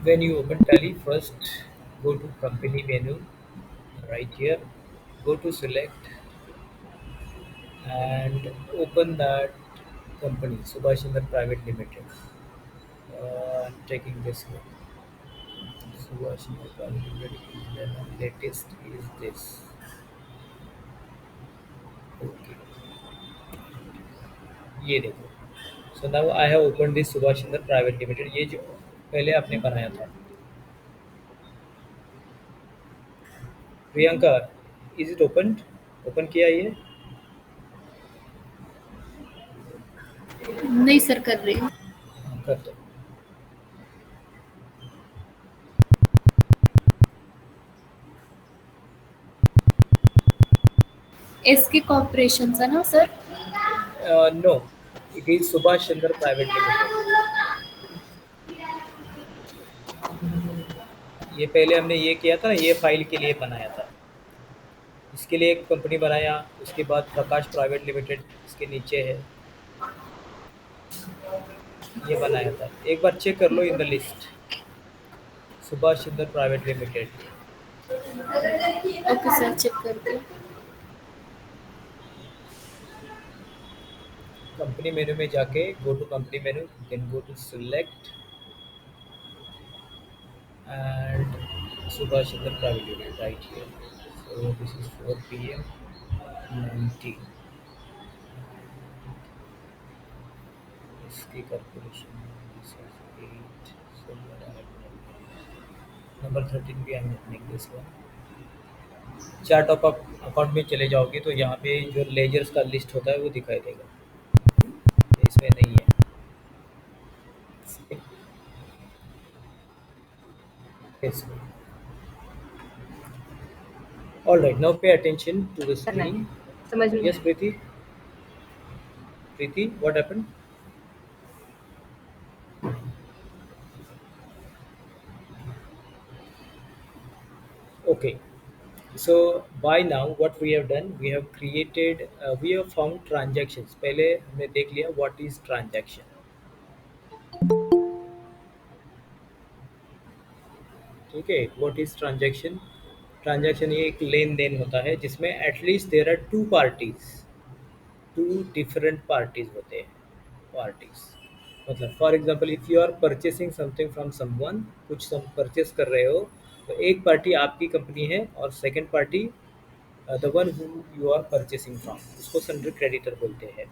When you open Tally, first go to company menu right here. Go to select and open that company, Subhash Chandra Private Limited. I'm taking this one. Subhash Chandra Private Limited. Then latest is this. Okay, ये देखो. So now I have opened this Subhash Chandra Private Limited. ये जो पहले आपने बनाया था. Priyanka, is it opened? Open किया ये? नहीं सर, कर रही हूँ। हाँ, कर दो. एसके कॉर्पोरेशन है ना sir? No, it is Subhash Chandra Private Limited. ये पहले हमने ये किया था ना, ये फाइल के लिए बनाया था. इसके लिए एक कंपनी बनाया, उसके बाद प्रकाश प्राइवेट लिमिटेड इसके नीचे है. ये बनाया था. एक बार चेक कर लो in the list. Subhash Chandra private limited. Okay sir, check करके। कंपनी मेनू में जाके go to company menu, then go to select and Subhash Chandra Private Limited right here. So this is 4 p.m. 19. इसकी corporation this is 8. So where I have number 13 भी I am opening this one. Chart of account में चले जाओगे तो यहाँ पे जो ledgers का लिस्ट होता है वो दिखाई देगा. इसमें नहीं है. Yes. All right. Now pay attention to the करना है screen. समझ में Yes, आया। Preeti. Preeti, what happened? Okay. So by now, what we have done, we have created, we have found transactions. पहले हमने देख लिया what is transaction. ठीक है. What is transaction? Transaction ये एक लेन देन होता है जिसमें at least there are two parties. Two different parties होते हैं. पार्टीज मतलब for example if you are purchasing something from someone, कुछ सम परचेस कर रहे हो, तो एक पार्टी आपकी कंपनी है और second party the one who you are purchasing from, उसको सन्ड्री क्रेडिटर बोलते हैं.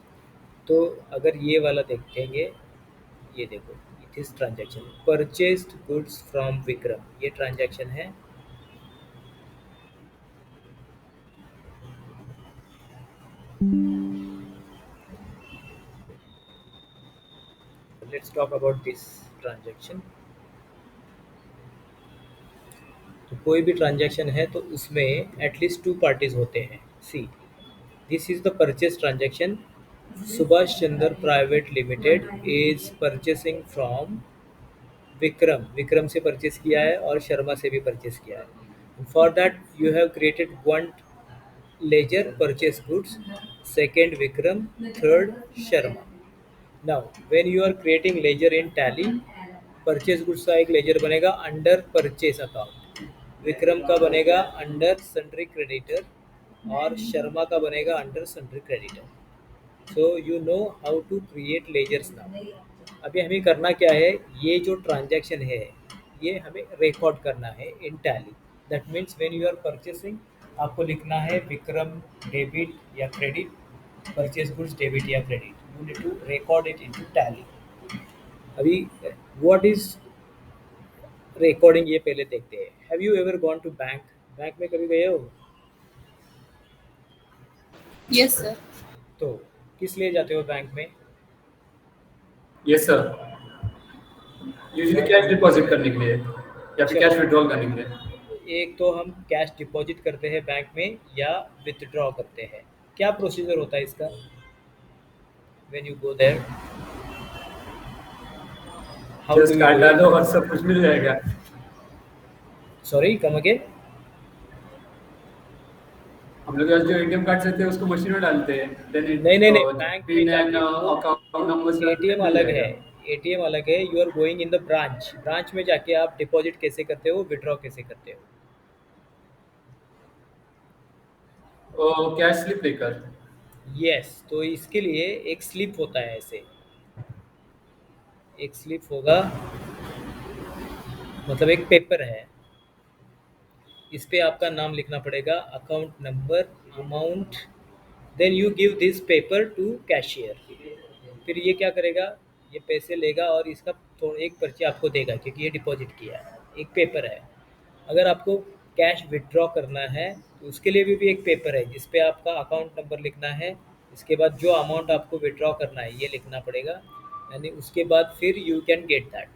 तो अगर ये वाला देखेंगे, ये देखो, it is transaction purchased goods from Vikram, ये ट्रांजैक्शन है. Let's talk about this transaction. तो कोई भी ट्रांजैक्शन है तो उसमें एटलीस्ट टू पार्टीज होते हैं. See, this is the purchase transaction. Subhash Chandra private limited is purchasing from Vikram. Vikram से परचेस किया है और शर्मा से भी परचेस किया है. For that you have created one ledger purchase goods, second Vikram, third Sharma. Now when you are creating ledger in Tally, purchase goods का एक लेजर बनेगा अंडर परचेस अकाउंट, विक्रम का बनेगा अंडर सन्ड्री क्रेडिटर और शर्मा का बनेगा under sundry creditor. So you know how to create ledgers now. अभी हमें करना क्या है, ये जो ट्रांजैक्शन है ये हमें रिकॉर्ड करना है in Tally. That means when you are purchasing, आपको लिखना है विक्रम डेबिट या क्रेडिट, परचेस गुड्स डेबिट या credit. You need to record it into Tally. अभी व्हाट इज रिकॉर्डिंग, ये पहले देखते हैं. Have you ever gone to bank? Bank में कभी गए हो? Yes sir. तो किस लिए जाते हो बैंक में? Yes sir, usually cash deposit करने के लिए या फिर कैश विड्रॉल करने के लिए. एक तो हम कैश डिपॉजिट करते हैं बैंक में या विथड्रॉ करते हैं. क्या प्रोसीजर होता है इसका when you go there? How just do card you डालो और सब कुछ मिल जाएगा. Sorry, come again. हम लोग जो एटीएम कार्ड रहते हैं उसको मशीन में डालते हैं, देन नहीं नहीं नहीं, बैंक में पिन एंड जाके वो अकाउंट नंबर एटीएम अलग है. एटीएम अलग है, you are going in the branch. Branch में जाके आप डिपॉजिट कैसे करते हो, विड्रॉ कैसे करते हो? कैश स्लिप लेकर। यस, तो इसके लिए एक स्लिप होता है ऐसे, एक स्लिप होगा, मतलब एक पेपर है, इस पे आपका नाम लिखना पड़ेगा, account number, amount, then you give this paper to cashier. फिर ये क्या करेगा, ये पैसे लेगा और इसका थोड़ा एक पर्ची आपको देगा क्योंकि ये डिपॉजिट किया है, एक पेपर है। अगर आपको कैश विड्रॉ करना है तो उसके लिए भी एक पेपर है जिस पे आपका अकाउंट नंबर लिखना है, इसके बाद जो अमाउंट आपको विड्रॉ करना है ये लिखना पड़ेगा, यानी उसके बाद फिर यू कैन गेट दैट।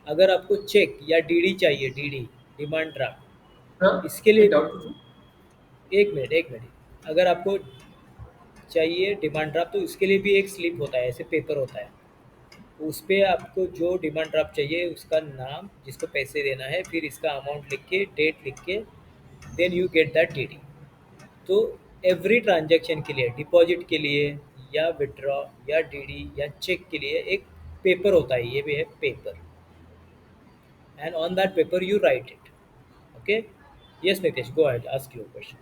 अगर आपको चेक या डीडी चाहिए, डीडी, डिमांड ड्राफ्ट, इसके सर लिए एक डाउट पूछूं? एक मिनट एक मिनट, अगर आपको चाहिए डिमांड ड्राफ्ट तो उसके लिए भी एक स्लिप होता है, ऐसे पेपर होता है, उस पे आपको जो डिमांड ड्राफ्ट चाहिए उसका नाम, जिसको पैसे देना है, फिर इसका अमाउंट लिख के, डेट लिख के, then you get that DD. तो एवरी ट्रांजैक्शन के लिए, डिपॉजिट के लिए या विड्रॉ या डीडी या चेक के लिए एक पेपर होता है, ये भी है paper, and on that paper you right it. Okay, yes Nitesh, go ahead, ask your question.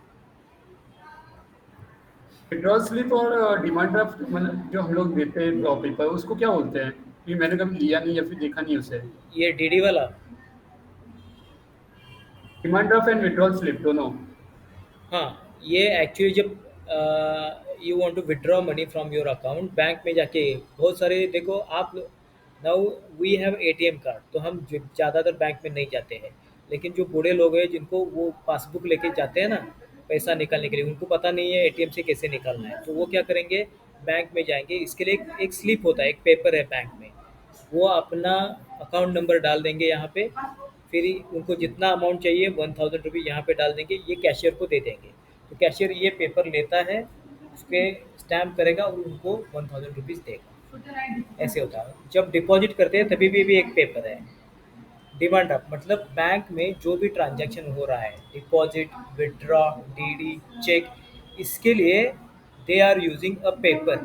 Withdrawal slip और डिमांड ड्राफ्ट मतलब जो हम लोग देते हैं पेपर, उसको क्या बोलते हैं? क्योंकि मैंने कभी लिया नहीं या फिर देखा नहीं उसे। ये डीडी वाला, demand draft and withdrawal slip दोनों। हाँ, ये एक्चुअली जब you want to withdraw money from your account, bank में जाके बहुत सारे, देखो आप, now we have ATM card, तो हम ज़्यादातर बैंक में नहीं जाते हैं, लेकिन जो बूढ़े लोग हैं जिनको वो पासबुक लेके जाते हैं ना पैसा निकालने के लिए, उनको पता नहीं है एटीएम से कैसे निकालना है, तो वो क्या करेंगे, बैंक में जाएंगे, इसके लिए एक स्लिप होता है, एक पेपर है बैंक में, वो अपना अकाउंट नंबर डाल देंगे यहाँ पे, फिर उनको जितना अमाउंट चाहिए 1000 रुपये यहाँ पे डाल देंगे, ये कैशियर को दे देंगे, तो कैशियर ये पेपर लेता है, उस पर स्टैम्प करेगा और उनको 1000 रुपीज़ देगा। ऐसे होता है जब डिपॉजिट करते हैं, तभी भी एक पेपर है। डिमांड ड्राफ्ट मतलब बैंक में जो भी ट्रांजैक्शन हो रहा है, डिपॉजिट, विड्रॉ, डीडी, चेक, इसके लिए they are using a paper.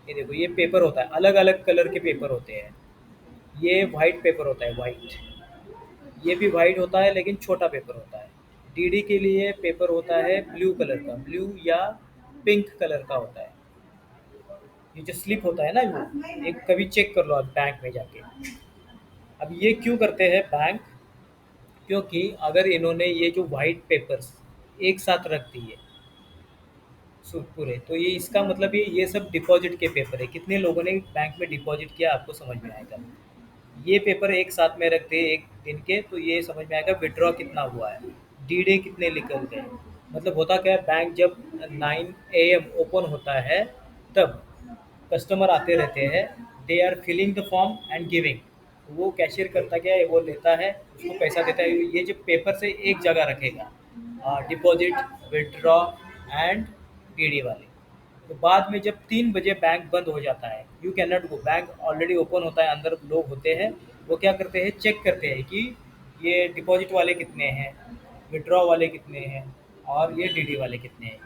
ये देखो, ये पेपर होता है, अलग अलग कलर के पेपर होते हैं, ये वाइट पेपर होता है, वाइट, ये भी वाइट होता है लेकिन छोटा पेपर होता है। डीडी के लिए पेपर होता है ब्लू कलर का, ब्लू या पिंक कलर का होता है। ये जो स्लिप होता है ना, वो एक कभी चेक कर लो आप बैंक में जाके। अब ये क्यों करते हैं बैंक, क्योंकि अगर इन्होंने ये जो वाइट पेपर्स एक साथ रख दिए पूरे, तो ये इसका मतलब ये सब डिपॉजिट के पेपर है, कितने लोगों ने बैंक में डिपॉजिट किया आपको समझ में आएगा। ये पेपर एक साथ में रखते हैं एक दिन के, तो ये समझ में आएगा विड्रॉ कितना हुआ है, डी डे कितने निकल गए। मतलब होता क्या है, बैंक जब 9 AM ओपन होता है, तब कस्टमर आते रहते हैं, they are filling the form and giving, वो कैशियर करता क्या है, वो लेता है, उसको पैसा देता है, ये जो पेपर से एक जगह रखेगा, डिपॉजिट, विड्रॉ एंड डीडी वाले। तो बाद में जब 3 बजे बैंक बंद हो जाता है, you can not go, bank already open होता है, अंदर लोग होते हैं, वो क्या करते हैं, चेक करते हैं कि ये डिपॉजिट वाले कितने हैं, विड्रॉ वाले कितने हैं, और ये डीडी वाले कितने हैं।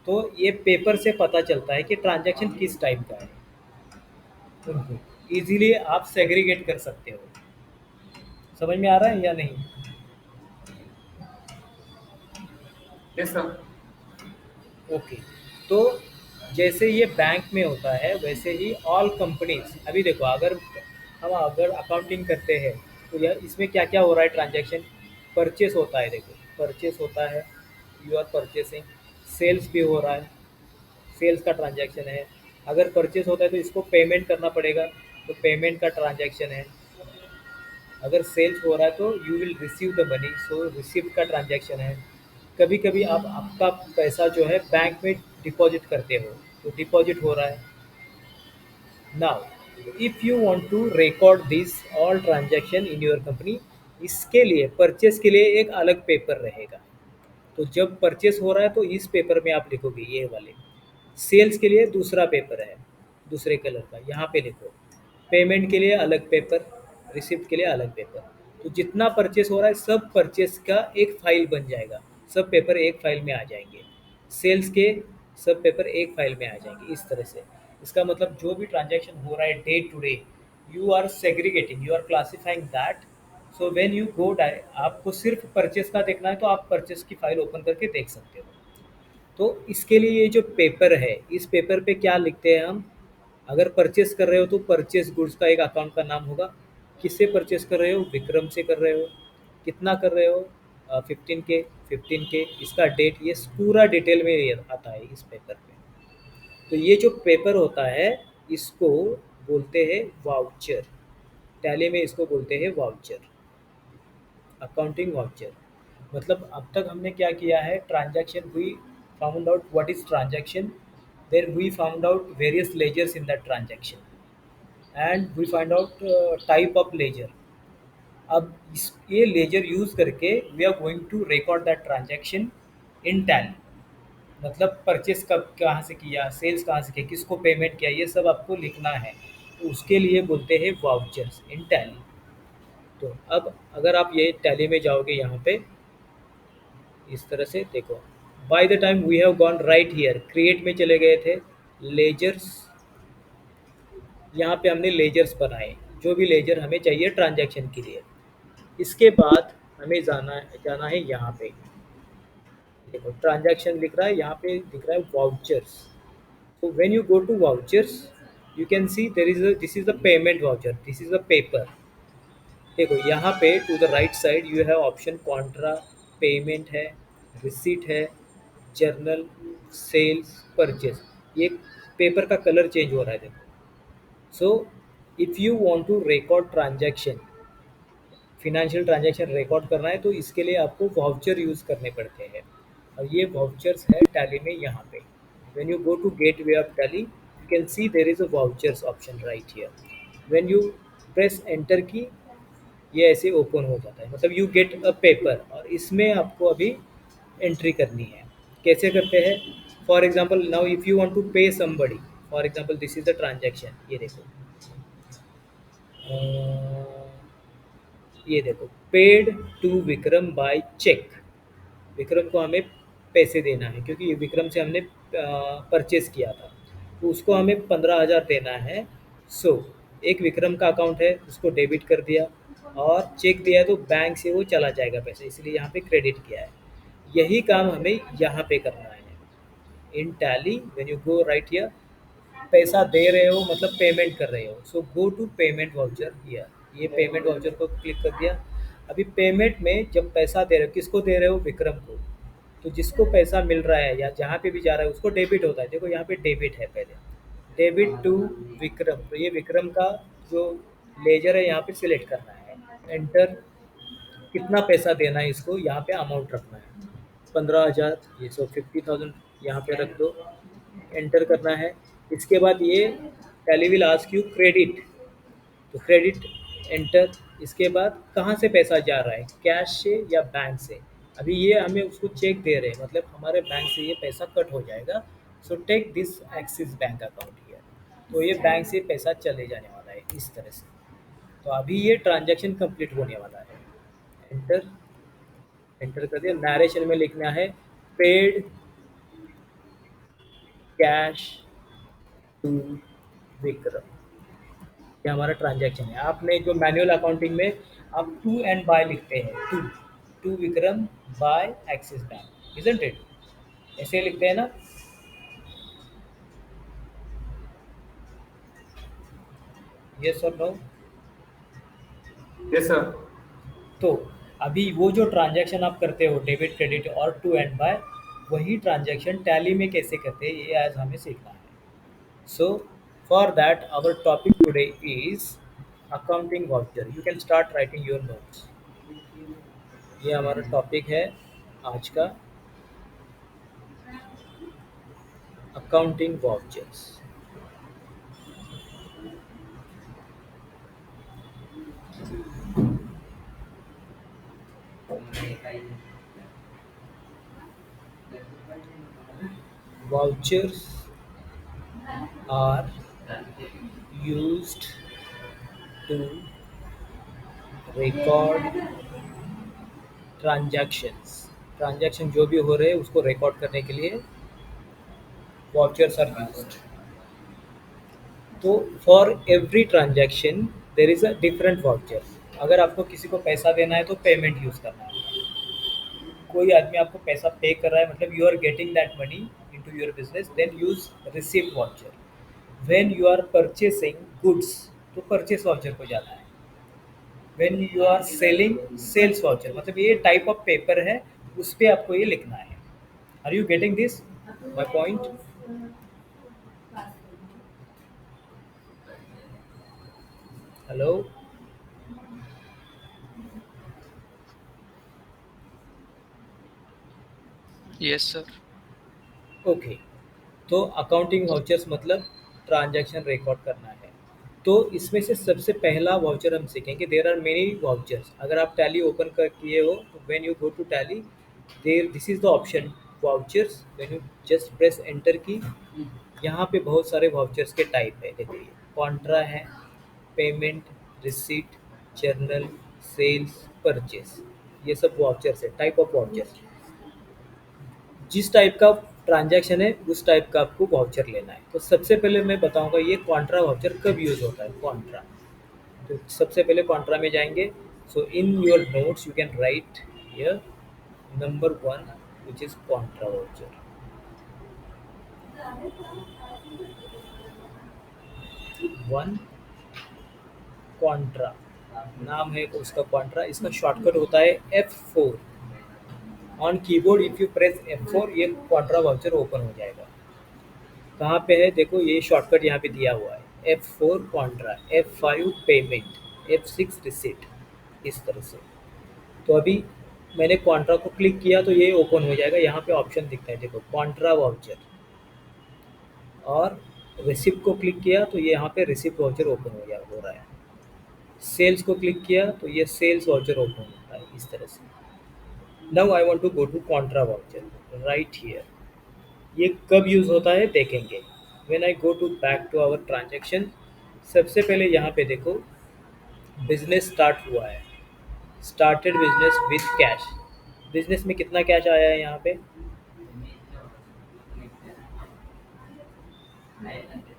तो ये पेपर से पता चलता है कि ट्रांजैक्शन किस टाइप का है, उनको ईजिली आप सेग्रीगेट कर सकते हो। समझ में आ रहा है या नहीं? Yes sir. ओके, तो जैसे ये बैंक में होता है वैसे ही ऑल कंपनीज, अभी देखो, अगर अकाउंटिंग करते हैं तो यार इसमें क्या क्या हो रहा है, ट्रांजैक्शन, परचेस होता है, देखो परचेस होता है, यू आर परचेसिंग, सेल्स भी हो रहा है, सेल्स का ट्रांजैक्शन है, अगर परचेस होता है तो इसको पेमेंट करना पड़ेगा, तो पेमेंट का ट्रांजैक्शन है, अगर सेल्स हो रहा है तो you will receive the money, so receive का ट्रांजैक्शन है। कभी कभी आप आपका पैसा जो है बैंक में डिपॉजिट करते हो, तो डिपॉजिट हो रहा है। Now if you want to record this all transaction in your company, इसके लिए परचेस के लिए एक अलग पेपर रहेगा, तो जब परचेस हो रहा है तो इस पेपर में आप लिखोगे ये वाले, सेल्स के लिए दूसरा पेपर है, दूसरे कलर का, यहाँ पे लिखो, पेमेंट के लिए अलग पेपर, रिसिप्ट के लिए अलग पेपर। तो जितना परचेस हो रहा है सब परचेस का एक फाइल बन जाएगा, सब पेपर एक फाइल में आ जाएंगे, सेल्स के सब पेपर एक फाइल में आ जाएंगे, इस तरह से। इसका मतलब जो भी ट्रांजैक्शन हो रहा है day to day, you are segregating, you are classifying that. So when you go आपको सिर्फ परचेस का देखना है तो आप परचेस की फाइल ओपन करके देख सकते हो। तो इसके लिए ये जो पेपर है, इस पेपर पे क्या लिखते हैं हम? अगर परचेस कर रहे हो तो परचेस गुड्स का एक अकाउंट का नाम होगा। किससे परचेस कर रहे हो? विक्रम से कर रहे हो। कितना कर रहे हो? 15K। 15K, इसका डेट, ये पूरा डिटेल में ये आता है इस पेपर पे। तो ये जो पेपर होता है, इसको बोलते हैं वाउचर। टैली में इसको बोलते हैं वाउचर, अकाउंटिंग वाउचर। मतलब अब तक हमने क्या किया है? Transaction, we found out what is transaction, then we found out various ledgers in that transaction, and we find out type of ledger. अब इस ये लेजर यूज़ करके we are going to record that transaction in Tally. मतलब purchase कब कहाँ से किया, sales कहाँ से किया, किसको पेमेंट किया, ये सब आपको लिखना है। तो उसके लिए बोलते हैं वाउचर्स इन टैली। तो अब अगर आप ये टैली में जाओगे, यहाँ पे इस तरह से देखो, by the time we have gone right here, create में चले गए थे, लेजर्स, यहाँ पे हमने लेजर्स बनाए, जो भी लेजर हमें चाहिए ट्रांजैक्शन के लिए। इसके बाद हमें जाना है यहाँ पे। देखो ट्रांजैक्शन लिख रहा है, यहाँ पे दिख रहा है vouchers. So when you go to vouchers, you can see there is a, this is the payment voucher, this is the paper। देखो यहाँ पे to the right side you have option contra, payment है, receipt है, journal, sales, purchase. ये paper का colour change हो रहा है देखो। So if you want to record transaction, financial transaction record करना है, तो इसके लिए आपको वाउचर यूज़ करने पड़ते हैं। और ये वाउचर्स है टैली में यहाँ पे। When you go to gateway of Tally, you can see there is a vouchers option right here. When you press enter key, ये ऐसे ओपन हो जाता है, मतलब यू गेट अ पेपर, और इसमें आपको अभी एंट्री करनी है। कैसे करते हैं? For example now if you want to pay somebody, for example this is the transaction, ये देखो, ये देखो, paid to Vikram by cheque. Vikram को हमें पैसे देना है क्योंकि ये विक्रम से हमने परचेस किया था, तो उसको हमें 15,000 देना है। सो एक विक्रम का अकाउंट है, उसको डेबिट कर दिया, और चेक दिया है तो बैंक से वो चला जाएगा पैसे, इसलिए यहाँ पे क्रेडिट किया है। यही काम हमें यहाँ पे करना है in Tally. When you go right here, पैसा दे रहे हो मतलब पेमेंट कर रहे हो, so go to payment voucher here. ये पेमेंट वाउचर को क्लिक कर दिया। अभी पेमेंट में जब पैसा दे रहे हो, किसको दे रहे हो? विक्रम को। तो जिसको पैसा मिल रहा है या जहाँ पे भी जा रहा है उसको डेबिट होता है। देखो यहाँ पे डेबिट है पहले, डेबिट टू विक्रम। तो ये विक्रम का जो लेजर है यहाँ पे सिलेक्ट करना है, एंटर, कितना पैसा देना है इसको, यहाँ पे अमाउंट रखना है 15,000, ये सो 50,000 यहाँ पे रख दो, एंटर करना है। इसके बाद ये tally will ask you credit, तो क्रेडिट, एंटर। इसके बाद कहाँ से पैसा जा रहा है, कैश से या बैंक से? अभी ये हमें उसको चेक दे रहे हैं, मतलब हमारे बैंक से ये पैसा कट हो जाएगा। So take this Axis bank account here. तो ये बैंक से पैसा चले जाने वाला है इस तरह से। तो अभी ये ट्रांजैक्शन कंप्लीट होने वाला है। एंटर, एंटर कर दिया। नरेशन में लिखना है पेड कैश टू विक्रम। ये हमारा ट्रांजैक्शन है। आपने जो मैनुअल अकाउंटिंग में आप टू एंड बाय लिखते हैं, to to Vikram by Axis bank, isn't it? ऐसे लिखते हैं ना? यस और नो? Yes sir. तो अभी वो जो ट्रांजैक्शन आप करते हो डेबिट क्रेडिट और टू एंड बाय, वही ट्रांजैक्शन टैली में कैसे करते हैं ये आज हमें सीखना है। So for that our topic today is accounting voucher. You can start writing your notes. ये हमारा टॉपिक है आज का, accounting vouchers. Vouchers are used to record transactions। Transaction जो भी हो रहे हैं उसको रिकॉर्ड करने के लिए वाउचर्स आर यूज्ड। तो for every transaction there is a different voucher. अगर आपको किसी को पैसा देना है तो पेमेंट यूज़ करना है। कोई आदमी आपको पैसा पे कर रहा है, मतलब you are getting that money into your business, then use receipt voucher. When you are purchasing goods तो परचेस वाउचर को जाना है। When you are selling sales voucher, मतलब ये टाइप ऑफ पेपर है, उस पर आपको ये लिखना है। Are you getting this my point? Hello? Yes sir. Okay. तो अकाउंटिंग वाउचर्स मतलब ट्रांजैक्शन रिकॉर्ड करना है। तो इसमें से सबसे पहला वाउचर हम सीखेंगे। There are many vouchers. अगर आप टैली ओपन कर किए हो तो when you go to Tally, there this is the option vouchers. When you just press enter key, यहाँ पे बहुत सारे वाउचर्स के टाइप है। देखिए, कॉन्ट्रा है, payment, receipt, journal, sales, purchase, ये सब वाउचर्स है, टाइप ऑफ वाउचर्स। जिस टाइप का ट्रांजैक्शन है उस टाइप का आपको वाउचर लेना है। तो सबसे पहले मैं बताऊंगा ये कॉन्ट्रा वाउचर कब यूज़ होता है। कॉन्ट्रा, तो सबसे पहले कॉन्ट्रा में जाएंगे। So in your notes you can write here number 1 which is contra voucher. 1 contra नाम है उसका कॉन्ट्रा। इसका शॉर्टकट होता है F4। On keyboard if you press F4 ये कॉन्ट्रा वाउचर ओपन हो जाएगा। कहाँ पे है देखो, ये शॉर्टकट यहाँ पे दिया हुआ है। F4 Contra, F5 payment, F6 receipt, इस तरह से। तो अभी मैंने कॉन्ट्रा को क्लिक किया तो ये ओपन हो जाएगा। यहाँ पे ऑप्शन दिखता है देखो, कॉन्ट्रा वाउचर। और रिसिप्ट को क्लिक किया तो ये यहाँ पे रिसिप्ट वाउचर ओपन हो रहा है। सेल्स को क्लिक किया तो ये सेल्स वाउचर ओपन होता है इस तरह से। Now I want to go to contra voucher right here. ये कब यूज़ होता है देखेंगे। When I go to back to our transaction, सबसे पहले यहाँ पे देखो बिजनेस स्टार्ट हुआ है, started business with cash. Business में कितना कैश आया है यहाँ पे?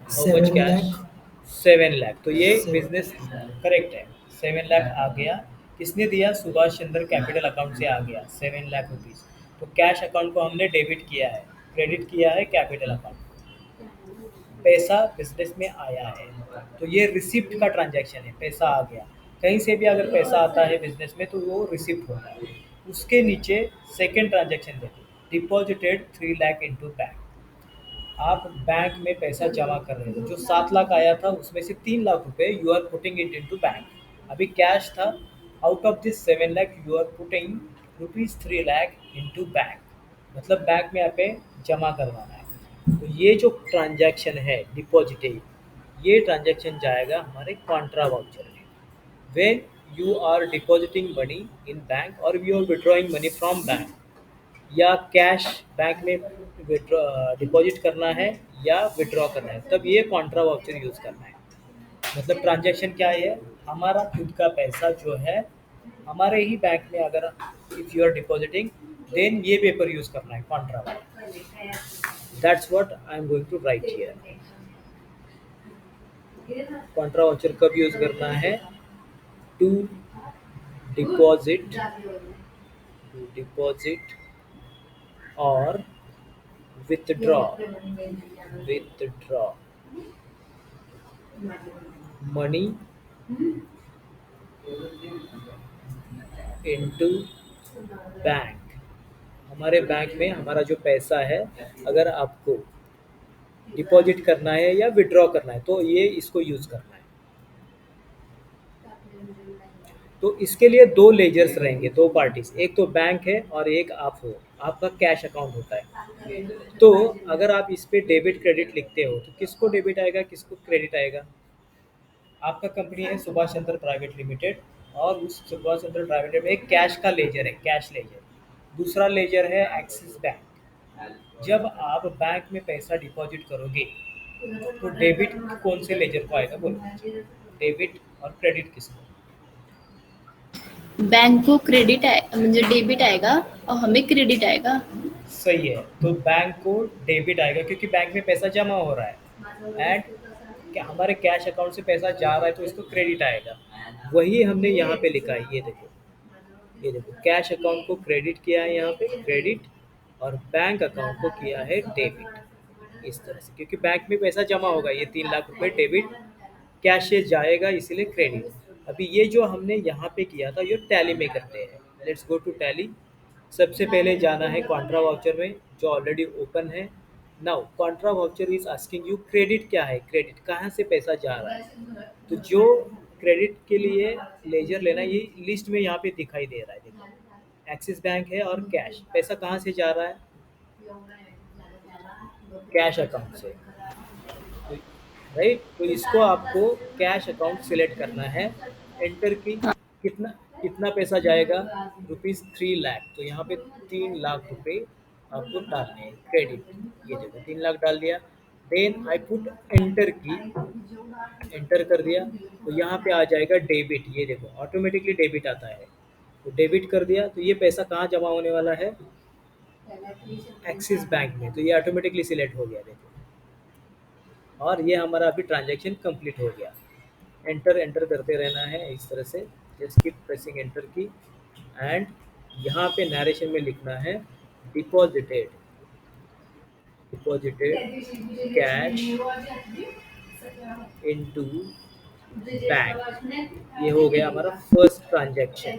How much 7 cash? lakh 7 lakh. तो ये से- बिजनेस करेक्ट है। 7 लाख आ गया। किसने दिया? सुभाष चंद्र कैपिटल अकाउंट से आ गया 7 लाख रुपीज़। तो कैश अकाउंट को हमने डेबिट किया है, क्रेडिट किया है कैपिटल अकाउंट। पैसा बिजनेस में आया है तो ये रिसिप्ट का ट्रांजैक्शन है। पैसा आ गया, कहीं से भी अगर पैसा आता है बिजनेस में तो वो रिसिप्ट होता है। उसके नीचे सेकेंड ट्रांजैक्शन देखो, डिपॉजिटेड 3 लाख इनटू बैंक। आप बैंक में पैसा जमा कर रहे हो, जो 7 लाख आया था उसमें से 3 लाख रुपए you are putting it into bank. अभी कैश था, out of this 7 lakh you are putting rupees 3 lakh into bank, मतलब बैंक में आप जमा करवाना है। तो ये जो ट्रांजैक्शन है डिपॉजिटिंग, ये ट्रांजैक्शन जाएगा हमारे कॉन्ट्रा वाउचर में। When you are depositing money in bank और you are withdrawing money from bank, या कैश बैंक में डिपॉजिट करना है या विड्रॉ करना है, तब ये कॉन्ट्रा वाउचर यूज़ करना है। मतलब ट्रांजैक्शन क्या है? हमारा खुद का पैसा जो है हमारे ही बैंक में, अगर if you are depositing, then ये पेपर यूज़ करना है contra voucher. That's what I am going to write here. Contra voucher कब यूज़ करना है? टू डिपॉजिट, और withdraw money into बैंक। हमारे बैंक में हमारा जो पैसा है, अगर आपको डिपॉजिट करना है या विड्रॉ करना है तो ये इसको यूज़ करना है। तो इसके लिए दो लेजर्स रहेंगे, दो पार्टीज, एक तो बैंक है और एक आप हो, आपका कैश अकाउंट होता है। तो अगर आप इस पे डेबिट क्रेडिट लिखते हो तो किसको डेबिट आएगा, किसको क्रेडिट आएगा? आपका कंपनी है सुभाष चंद्र प्राइवेट लिमिटेड, और उस सुभाष चंद्र प्राइवेट लिमिटेड में एक कैश का लेजर है, कैश लेजर। दूसरा लेजर है एक्सिस बैंक। जब आप बैंक में पैसा डिपॉजिट करोगे तो डेबिट कौन से लेजर को आएगा बोलो? डेबिट और क्रेडिट किसको? बैंक को क्रेडिट म्हणजे डेबिट आएगा और हमें क्रेडिट आएगा। सही है। तो बैंक को डेबिट आएगा क्योंकि बैंक में पैसा जमा हो रहा है, एंड हमारे कैश अकाउंट से पैसा जा रहा है तो इसको क्रेडिट आएगा। वही हमने यहाँ पे लिखा है, ये देखो कैश अकाउंट को क्रेडिट किया है यहाँ पे क्रेडिट, और बैंक अकाउंट को किया है डेबिट। इस तरह से, क्योंकि बैंक में पैसा जमा होगा, ये 3 लाख रुपए डेबिट कैश से जाएगा, इसीलिए क्रेडिट। अभी ये जो हमने यहाँ पे किया था ये टैली में करते हैं। Let's go to Tally. सबसे पहले जाना है कॉन्ट्रा वाउचर में, जो ऑलरेडी ओपन है। Now contra voucher is asking you credit क्या है, क्रेडिट कहाँ से पैसा जा रहा है। तो जो क्रेडिट के लिए लेजर लेना, ये लिस्ट में यहाँ पे दिखाई दे रहा है, देखो एक्सिस बैंक है और कैश। पैसा कहाँ से जा रहा है, कैश अकाउंट से, राइट। तो इसको आपको कैश अकाउंट सिलेक्ट करना है, एंटर की। कितना कितना पैसा जाएगा, ₹3 लाख। तो यहाँ पे 3 लाख रुपए आपको डालने हैं क्रेडिट। ये देखो 3 लाख डाल दिया। देन आई पुट एंटर की, एंटर कर दिया। तो यहाँ पे आ जाएगा डेबिट, ये देखो ऑटोमेटिकली डेबिट आता है। तो डेबिट कर दिया, तो ये पैसा कहाँ जमा होने वाला है, एक्सिस बैंक में। तो ये ऑटोमेटिकली सिलेक्ट हो गया, देखो। और ये हमारा अभी ट्रांजैक्शन कंप्लीट हो गया। एंटर एंटर करते रहना है इस तरह से, जस्ट कीप प्रेसिंग एंटर की। एंड यहाँ पे नरेशन में लिखना है deposited, deposited cash into bank. ये हो गया हमारा फर्स्ट ट्रांजैक्शन।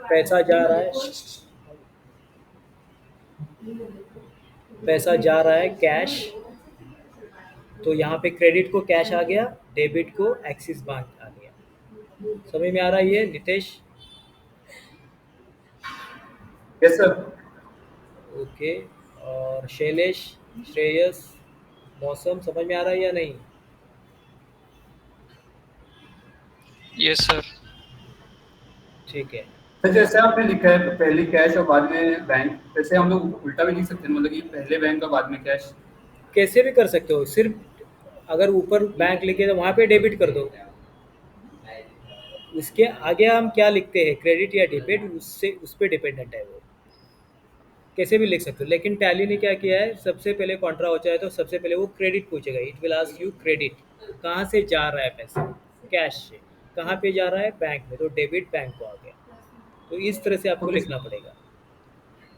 पैसा जा रहा है, पैसा जा रहा है कैश। तो यहाँ पे क्रेडिट को कैश आ गया, डेबिट को एक्सिस बैंक आ गया। समझ में आ रहा है ये नितेश? Yes sir. ओके। और शैलेश, श्रेयस, मौसम समझ में आ रहा है या नहीं? Yes sir. ठीक है। सर जैसे आपने लिखा है पहले कैश और बाद में बैंक, वैसे हम लोग उल्टा भी लिख सकते हैं, मतलब कि पहले बैंक और बाद में कैश। कैसे भी कर सकते हो, सिर्फ अगर ऊपर बैंक लिखे तो वहाँ पे डेबिट कर दो। उसके आगे हम क्या लिखते हैं, क्रेडिट या डेबिट, उससे उस पर डिपेंडेंट है वो। कैसे भी लिख सकते हो। लेकिन टैली ने क्या किया है, सबसे पहले कॉन्ट्रा हो जाए तो सबसे पहले वो क्रेडिट पूछेगा। It will ask you credit, कहाँ से जा रहा है पैसा, कैश से। कहाँ पे जा रहा है, बैंक में, तो डेबिट बैंक को आ गया। तो इस तरह से आपको ओके लिखना पड़ेगा।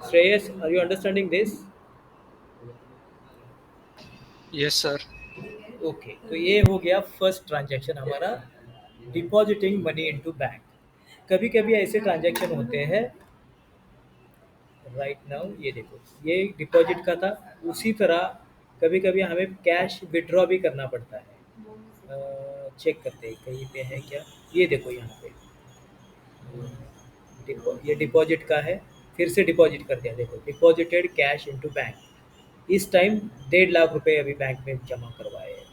Shreyas, are you understanding this? Yes sir. Okay. तो ये हो गया फर्स्ट ट्रांजैक्शन हमारा, डिपॉजिटिंग मनी इनटू बैंक। कभी कभी ऐसे ट्रांजैक्शन होते हैं, राइट नाउ ये देखो, ये डिपॉजिट का था। उसी तरह कभी कभी हमें कैश विड्रॉ भी करना पड़ता है। चेक करते हैं कहीं पे है क्या। ये देखो यहाँ पे ये डिपॉजिट का है, फिर से डिपॉजिट कर दिया। देखो डिपॉजिटेड कैश इनटू बैंक। इस टाइम 1.5 लाख रुपए अभी बैंक में जमा करवाए हैं।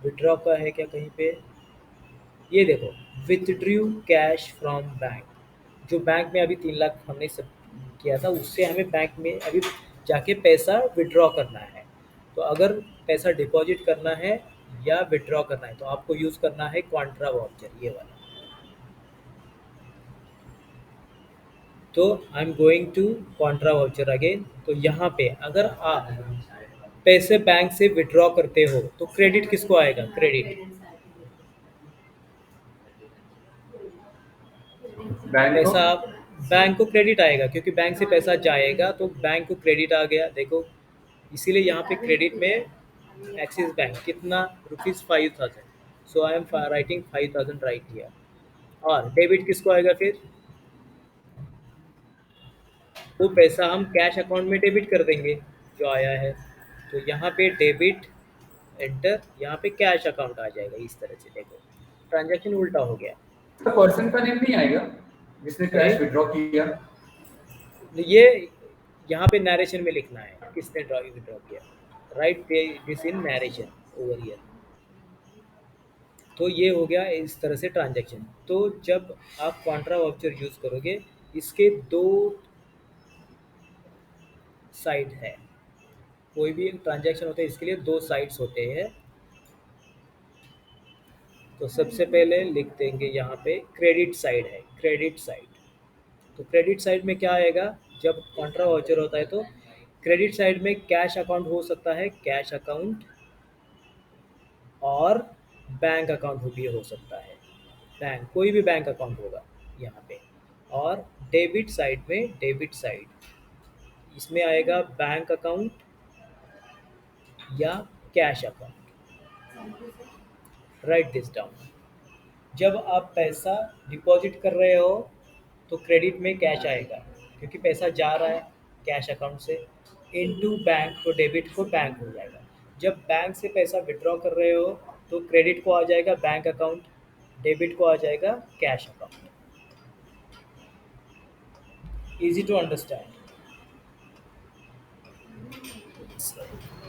विड्रॉ का है क्या कहीं पे, ये देखो विथड्रू कैश फ्रॉम बैंक। जो बैंक में अभी 3 लाख हमने सब किया था, उससे हमें बैंक में अभी जाके पैसा विड्रॉ करना है। तो अगर पैसा डिपॉजिट करना है या विड्रॉ करना है तो आपको यूज़ करना है कॉन्ट्रा वाउचर, ये वाला। तो I am going to contra voucher again. तो यहाँ पे अगर आप पैसे बैंक से विड्रॉ करते हो तो क्रेडिट किसको आएगा, क्रेडिट बैंक को। पैसा आप बैंक को क्रेडिट आएगा, क्योंकि बैंक से पैसा जाएगा तो बैंक को क्रेडिट आ गया। देखो इसीलिए यहाँ पे क्रेडिट में एक्सिस बैंक कितना, ₹5,000। So I am writing 5,000 right here. और डेबिट किसको आएगा फिर, वो पैसा हम कैश अकाउंट में डेबिट कर देंगे जो आया है। तो यहाँ पे डेबिट एंटर, यहाँ पे कैश अकाउंट आ जाएगा। इस तरह से देखो ट्रांजैक्शन उल्टा हो गया। तो पर्सन का नेम नहीं आएगा जिसने कैश नहीं, विड्रॉ किया। ये यहाँ पे नरेशन में लिखना है किसने विड्रॉ किया। Right this in narration over here. तो ये हो गया इस तरह से ट्रांजैक्शन। तो जब आप कॉन्ट्रा वाउचर यूज़ करोगे, इसके दो साइड है। कोई भी ट्रांजैक्शन होता है इसके लिए दो साइड्स होते हैं। तो सबसे पहले लिख देंगे यहाँ पे क्रेडिट साइड है, क्रेडिट साइड। तो क्रेडिट साइड में क्या आएगा, जब कॉन्ट्रा वाउचर होता है तो क्रेडिट साइड में कैश अकाउंट हो सकता है, कैश अकाउंट, और बैंक अकाउंट भी हो सकता है। बैंक कोई भी बैंक अकाउंट होगा यहाँ पे। और डेबिट साइड में, डेबिट साइड इसमें आएगा बैंक अकाउंट या cash account. Right this down. जब आप पैसा डिपॉजिट कर रहे हो तो क्रेडिट में कैश आएगा, क्योंकि पैसा जा रहा है कैश अकाउंट से इनटू बैंक, तो डेबिट को बैंक हो जाएगा। जब बैंक से पैसा विड्रॉ कर रहे हो तो क्रेडिट को आ जाएगा बैंक अकाउंट, डेबिट को आ जाएगा cash account. Easy to understand.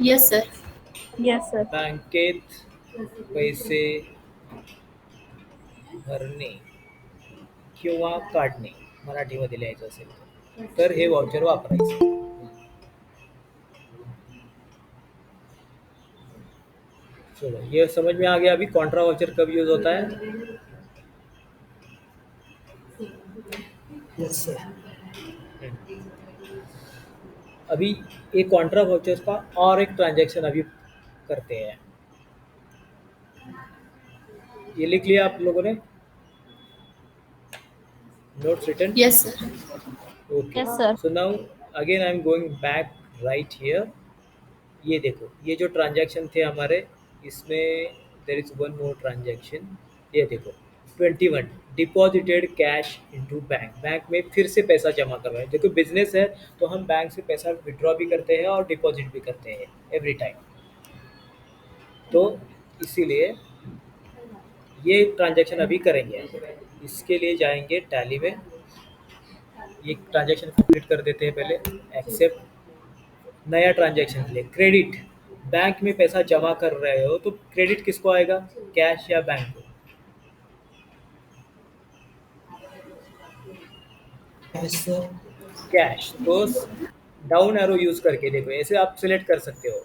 Yes sir. Yes, sir. बँकेत पैसे भरणे किंवा काढणे मराठीमध्ये लिहायचं असेल तर हे वाउचर वापरायचं। चलो ये समझ में आ गया। अभी कॉन्ट्रा वाउचर कब यूज होता है? Yes sir. अभी एक कॉन्ट्रा वाउचर का और एक ट्रांजैक्शन अभी करते हैं। ये लिख लिया आप लोगों ने? Notes written? Yes sir. Okay. Yes, sir. So now again I am going back right here. ये देखो, ये जो ट्रांजैक्शन थे हमारे, इसमें there is one more transaction. ये देखो 21 deposited cash into bank. Bank में फिर से पैसा जमा करवाए। देखो बिजनेस है तो हम बैंक से पैसा विड्रॉ भी करते हैं और डिपॉजिट भी करते हैं एवरी टाइम। तो इसीलिए ये ट्रांजैक्शन अभी करेंगे। इसके लिए जाएंगे टैली में, ये ट्रांजैक्शन कंप्लीट कर देते हैं पहले। एक्सेप्ट नया ट्रांजैक्शन के लिए क्रेडिट। बैंक में पैसा जमा कर रहे हो तो क्रेडिट किसको आएगा, कैश या बैंक को? कैश। तो डाउन एरो यूज करके देखो, ऐसे आप सिलेक्ट कर सकते हो।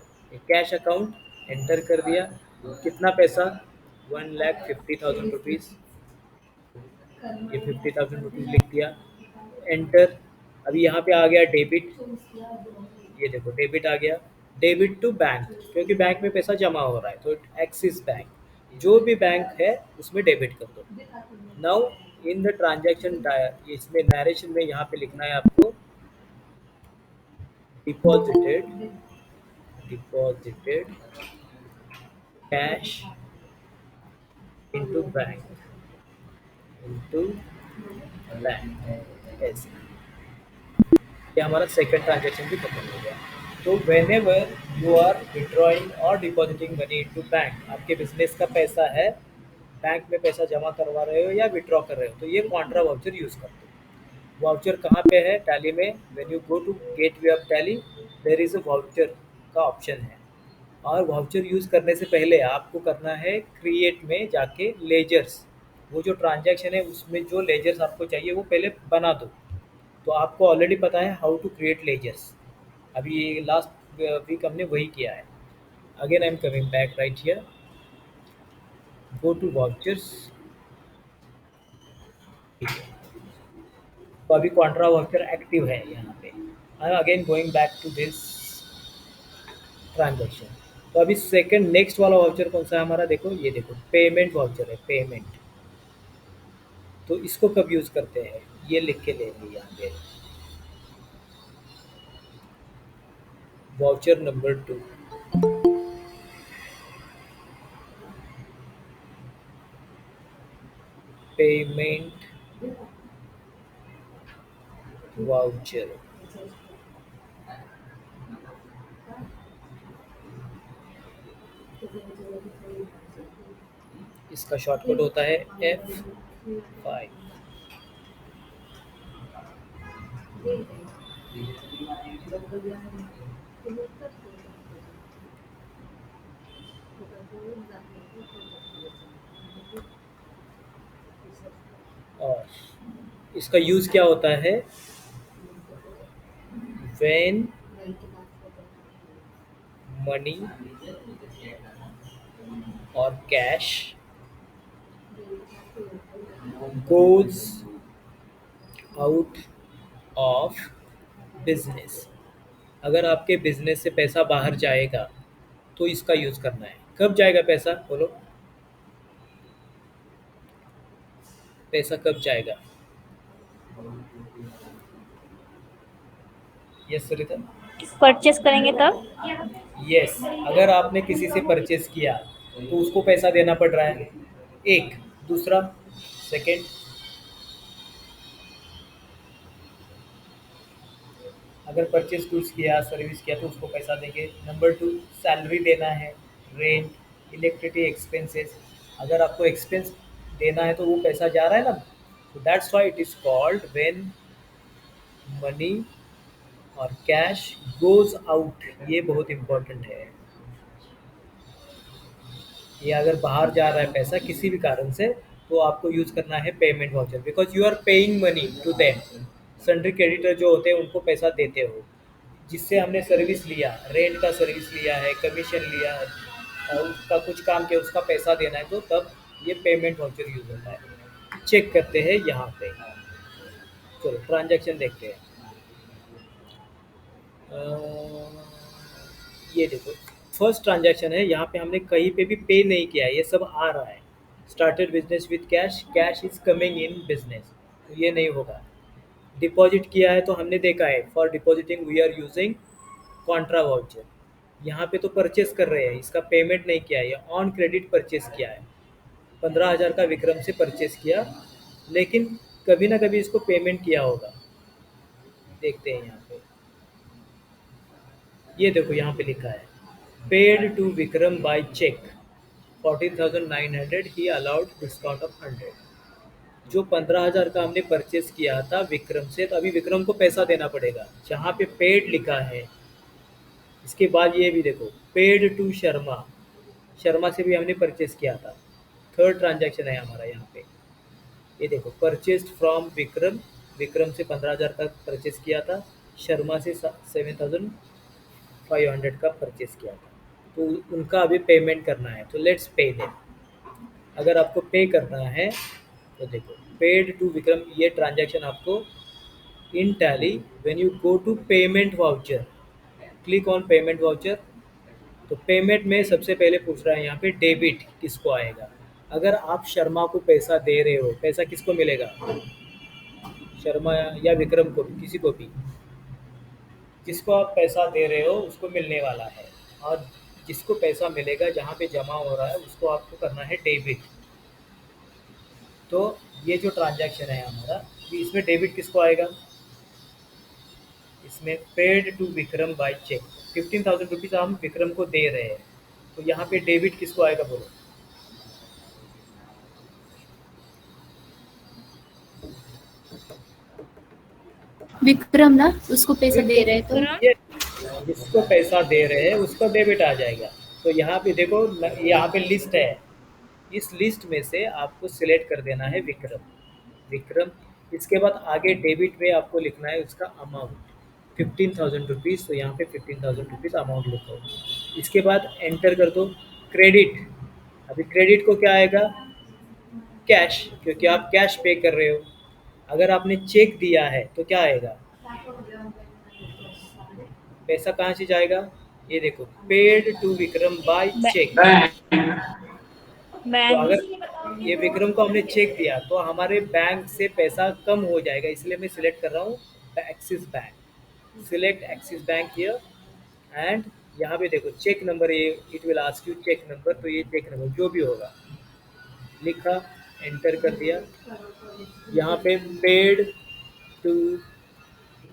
कैश अकाउंट एंटर कर दिया, कितना पैसा 1,50,000 रुपीज़। ये 50,000 रुपीज़ लिख दिया, एंटर। अभी यहाँ पे आ गया डेबिट। ये देखो डेबिट आ गया, डेबिट टू बैंक, क्योंकि बैंक में पैसा जमा हो रहा है तो एक्सिस बैंक, जो भी बैंक है उसमें डेबिट कर दो। नाउ इन द ट्रांजैक्शन, इसमें नरेशन में यहाँ पे लिखना है आपको deposited, deposited cash into bank, into bank. ऐसे ये हमारा सेकंड ट्रांजैक्शन भी खत्म हो गया। तो whenever you are withdrawing और डिपॉजिटिंग मनी इनटू बैंक, आपके बिजनेस का पैसा है, बैंक में पैसा जमा करवा रहे हो या विड्रॉ कर रहे हो, तो ये कॉन्ट्रा वाउचर यूज़ करते हो। वाउचर कहाँ पे है? टैली में। When you go to gateway of Tally, there is a voucher का ऑप्शन है। और वाउचर यूज़ करने से पहले आपको करना है क्रिएट में जाके लेजर्स, वो जो ट्रांजैक्शन है उसमें जो लेजर्स आपको चाहिए वो पहले बना दो। तो आपको ऑलरेडी पता है हाउ टू क्रिएट लेजर्स, अभी ये लास्ट वीक हमने वही किया है। Again I am coming back right here, go to vouchers. तो अभी कॉन्ट्रा वाउचर एक्टिव है यहाँ पे। I am again going back to this transaction. तो अभी सेकंड नेक्स्ट वाला वाउचर कौन सा है हमारा? देखो ये देखो पेमेंट वाउचर है, पेमेंट। तो इसको कब यूज़ करते हैं ये लिख के लेंगे यहाँ पे। Voucher number 2, payment voucher. इसका शॉर्टकट होता है F5। और इसका यूज़ क्या होता है? व्हेन मनी और cash goes out of business, अगर आपके बिजनेस से पैसा बाहर जाएगा तो इसका यूज़ करना है। कब जाएगा पैसा बोलो, पैसा कब जाएगा? यस सरिता। परचेस करेंगे तब। यस, अगर आपने किसी से परचेस किया तो उसको पैसा देना पड़ रहा है, एक। दूसरा, सेकंड, अगर परचेस गुड्स किया, सर्विस किया तो उसको पैसा देंगे। नंबर टू, सैलरी देना है, रेंट, इलेक्ट्रिसिटी एक्सपेंसेस, अगर आपको एक्सपेंस देना है तो वो पैसा जा रहा है ना। तो that's why it is called when money और कैश गोज आउट। ये बहुत इंपॉर्टेंट है। ये अगर बाहर जा रहा है पैसा किसी भी कारण से, तो आपको यूज करना है payment voucher, because you are paying money to them. Sundry creditor जो होते हैं उनको पैसा देते हो, जिससे हमने सर्विस लिया, रेंट का सर्विस लिया है, कमीशन लिया है, और उसका कुछ काम किया, उसका पैसा देना है, तो तब ये पेमेंट वाउचर यूज होता है। चेक करते हैं यहाँ पे, चलो ट्रांजैक्शन देखते हैं। ये देखो, फर्स्ट ट्रांजैक्शन है, यहाँ पे हमने कहीं पे भी पे नहीं किया है, ये सब आ रहा है। Started business with cash, cash is coming in business, तो ये नहीं होगा। डिपॉजिट किया है तो हमने देखा है, for depositing we are using contra voucher. यहाँ पे तो परचेस कर रहे हैं, इसका पेमेंट नहीं किया है, ऑन क्रेडिट परचेस किया है। 15,000 का विक्रम से परचेस किया, लेकिन कभी ना कभी इसको पेमेंट किया होगा। देखते हैं यहाँ पे, ये देखो यहाँ पे लिखा है paid to Vikram by cheque 14,900, he allowed discount of 100। जो 15,000 का हमने परचेस किया था विक्रम से, तो अभी विक्रम को पैसा देना पड़ेगा। जहाँ पे पेड लिखा है, इसके बाद ये भी देखो पेड टू शर्मा, शर्मा से भी हमने परचेस किया था। थर्ड ट्रांजैक्शन है हमारा यहाँ पे, ये देखो परचेस्ड फ्रॉम विक्रम, विक्रम से 15,000 का परचेस किया था, शर्मा से 7,500 का परचेस किया था। तो उनका अभी पेमेंट करना है, तो लेट्स पे देम। अगर आपको पे करना है तो देखो पेड टू विक्रम, ये ट्रांजैक्शन आपको in Tally when you go to payment voucher, click on payment voucher. तो पेमेंट में सबसे पहले पूछ रहा है यहाँ पे डेबिट किसको आएगा। अगर आप शर्मा को पैसा दे रहे हो, पैसा किसको मिलेगा? शर्मा या विक्रम को भी, किसी को भी, जिसको आप पैसा दे रहे हो उसको मिलने वाला है। और जिसको पैसा मिलेगा, जहाँ पे जमा हो रहा है, उसको आपको करना है डेबिट। तो ये जो ट्रांजैक्शन है हमारा, भी इसमें डेबिट किसको आएगा? इसमें paid to Vikram by cheque 15,000 rupees हम विक्रम को दे रहे हैं, तो यहाँ पे डेबिट किसको आएगा बोलो? विक्रम ना, उसको पैसा दे रहे हैं तो ये जिसको पैसा दे रहे हैं उसको डेबिट आ जाएगा। तो यहाँ पे देखो यहाँ पे लिस्ट है, इस लिस्ट में से आपको सिलेक्ट कर देना है विक्रम, विक्रम। इसके बाद आगे डेबिट में आपको लिखना है उसका अमाउंट 15,000 रुपीज़, तो यहाँ पे 15,000 रुपीज़ अमाउंट लिखो। इसके बाद एंटर कर दो क्रेडिट। अभी क्रेडिट को क्या आएगा? कैश, क्योंकि आप कैश पे कर रहे हो। अगर आपने चेक दिया है तो क्या आएगा? पैसा कहाँ से जाएगा? ये देखो paid to Vikram by cheque. तो बैंक। अगर ये विक्रम को हमने चेक दिया तो हमारे बैंक से पैसा कम हो जाएगा, इसलिए मैं सिलेक्ट कर रहा हूँ Axis bank. Select Axis bank here, and यहाँ पे देखो चेक नंबर, ये it will ask you cheque number, तो ये चेक नंबर जो भी होगा लिखा, एंटर कर दिया। यहाँ पे पेड टू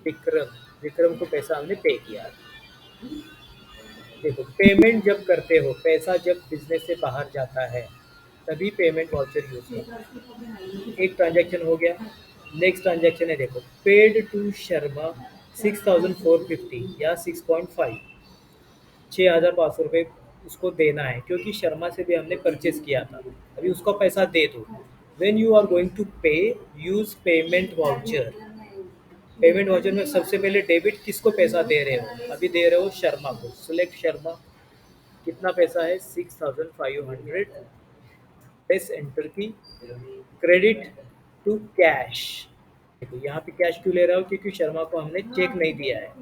विक्रम, विक्रम को पैसा हमने पे किया। देखो पेमेंट जब करते हो, पैसा जब बिजनेस से बाहर जाता है, तभी पेमेंट वाउचर यूज होता है। एक ट्रांजैक्शन हो गया। नेक्स्ट ट्रांजैक्शन है देखो पेड टू शर्मा 6,450 या 6.5, 6,500 रुपये उसको देना है, क्योंकि शर्मा से भी हमने परचेस किया था, अभी उसको पैसा दे दो। When you are going to pay, use payment voucher. Payment voucher में सबसे पहले डेबिट किसको पैसा दे रहे हो? अभी दे रहे हो शर्मा को, सिलेक्ट शर्मा। कितना पैसा है? 6,500, प्रेस एंटर की। क्रेडिट टू कैश, देखो यहाँ पे कैश क्यों ले रहा हो? क्योंकि शर्मा को हमने चेक नहीं दिया है।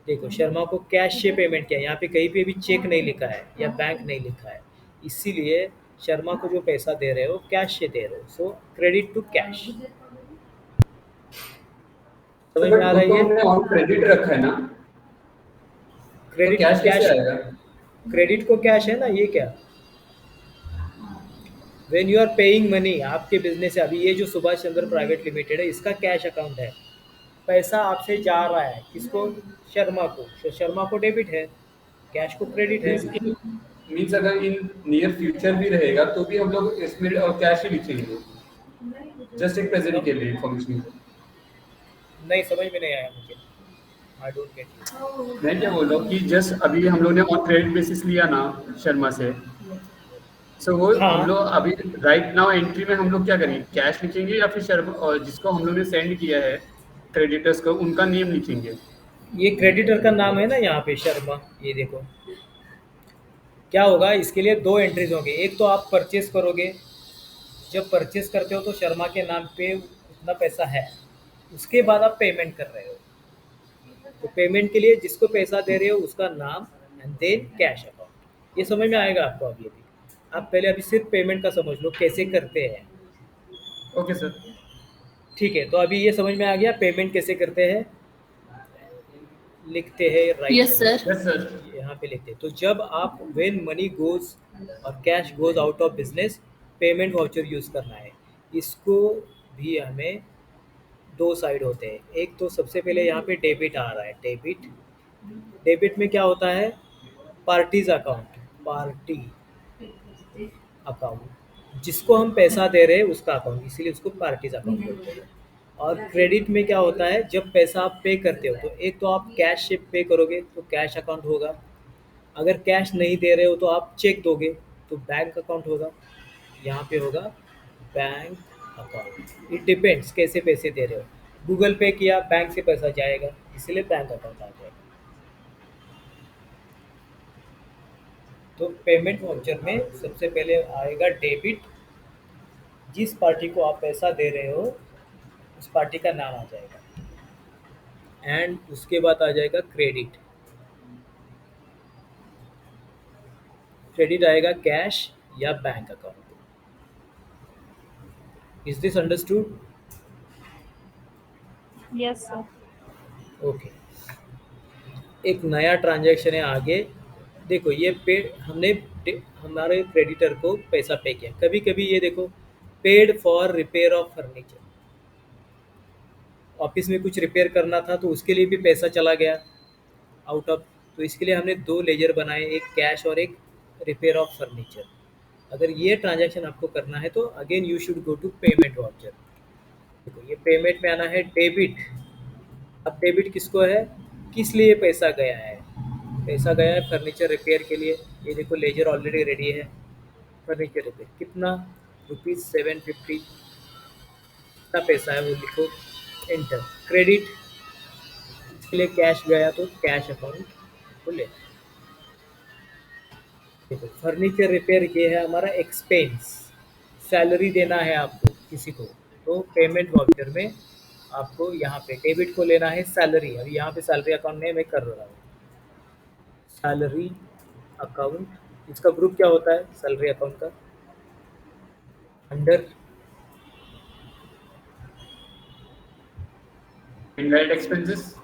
देखो शर्मा को कैश से पेमेंट किया, यहाँ पे कहीं पे भी चेक नहीं लिखा है या बैंक नहीं लिखा है, इसीलिए शर्मा को जो पैसा दे रहे हो कैश से दे रहे हो, सो क्रेडिट टू कैश। तो समझ में बट आ वो रहा है तो ये? हमने ऑन क्रेडिट रखा है ना, तो क्रेडिट कैश कैसे कैश, आएगा? क्रेडिट को कैश है ना, ये क्या? When you are paying money, आपके बिजनेस से, अभी ये जो सुभाष चंद्र प्राइवेट लिमिटेड है इसका कैश अकाउंट है, पैसा आपसे जा रहा है किसको? शर्मा को, तो शर्मा को डेबिट है, कैश को क्रेडिट है। मीन्स अगर इन नियर फ्यूचर भी रहेगा तो भी हम लोग इसमें और कैश ही लिखेंगे, जस्ट एक प्रेजेंट के लिए इन्फॉर्मेशन। नहीं समझ में नहीं आया मुझे, आई डोंट गेट। मैं क्या बोल रहा हूँ कि जस्ट अभी हम लोग ने ऑन क्रेडिट बेसिस लिया ना शर्मा से, सो वो हाँ, हम लोग अभी राइट नाउ एंट्री में हम लोग क्या करेंगे, कैश लिखेंगे या फिर शर्मा और जिसको हम लोग ने सेंड किया है क्रेडिटर्स को उनका नेम लिखेंगे? ये क्रेडिटर का नाम है ना यहाँ पे शर्मा, ये देखो क्या होगा, इसके लिए दो एंट्रीज होंगे। एक तो आप परचेस करोगे, जब परचेस करते हो तो शर्मा के नाम पे उतना पैसा है, उसके बाद आप पेमेंट कर रहे हो, तो पेमेंट के लिए जिसको पैसा दे रहे हो उसका नाम एंड देन कैश अकाउंट। ये समझ में आएगा आपको? अभी अभी आप पहले अभी सिर्फ पेमेंट का समझ लो कैसे करते हैं। Okay sir. ठीक है, तो अभी ये समझ में आ गया पेमेंट कैसे करते हैं, लिखते हैं right. Yes sir. Yes sir. यहाँ पे लिखते हैं, तो जब आप व्हेन मनी गोज और cash goes out of business, payment voucher use करना है। इसको भी हमें दो साइड होते हैं, एक तो सबसे पहले यहाँ पे डेबिट आ रहा है, डेबिट। डेबिट में क्या होता है? पार्टीज अकाउंट, पार्टी अकाउंट, जिसको हम पैसा दे रहे हैं उसका अकाउंट, इसीलिए उसको पार्टीज अकाउंट बोलते हैं। और क्रेडिट में क्या होता है, जब पैसा आप पे करते हो तो एक तो आप कैश से पे करोगे तो कैश अकाउंट होगा, अगर कैश नहीं दे रहे हो तो आप चेक दोगे तो बैंक अकाउंट होगा, यहाँ पे होगा बैंक अकाउंट। इट डिपेंड्स कैसे पैसे दे रहे हो, गूगल पे किया बैंक से पैसा जाएगा, इसलिए बैंक अकाउंट आ जाएगा। तो पेमेंट वाउचर में सबसे पहले आएगा डेबिट, जिस पार्टी को आप पैसा दे रहे हो उस पार्टी का नाम आ जाएगा, एंड उसके बाद आ जाएगा क्रेडिट। क्रेडिट आएगा कैश या bank account. Is this understood? Yes sir. Okay, एक नया ट्रांजैक्शन है आगे। देखो ये पे हमने हमारे क्रेडिटर को पैसा पे किया, कभी कभी ये देखो paid for repair of furniture, office में कुछ रिपेयर करना था तो उसके लिए भी पैसा चला गया आउट ऑफ, तो इसके लिए हमने दो लेजर बनाए, एक कैश और एक रिपेयर ऑफ फर्नीचर। अगर ये ट्रांजैक्शन आपको करना है तो again you should go to payment voucher. देखो ये पेमेंट में आना है डेबिट। अब डेबिट किसको है, किस लिए पैसा गया है? पैसा गया है फर्नीचर रिपेयर के लिए, ये देखो लेजर ऑलरेडी रेडी है। फर्नीचर रिपेयर कितना, ₹750, कितना पैसा है वो लिखो, एंटर। क्रेडिट, इसके लिए कैश गया तो कैश अकाउंट को ले। देखो फर्नीचर रिपेयर ये है हमारा एक्सपेंस, सैलरी देना है आपको किसी को, तो पेमेंट वाउचर में आपको यहाँ पे डेबिट को लेना है सैलरी। अभी यहाँ पे सैलरी अकाउंट में मैं कर रहा हूँ, सैलरी अकाउंट, इसका ग्रुप क्या होता है सैलरी अकाउंट का? Under indirect expenses.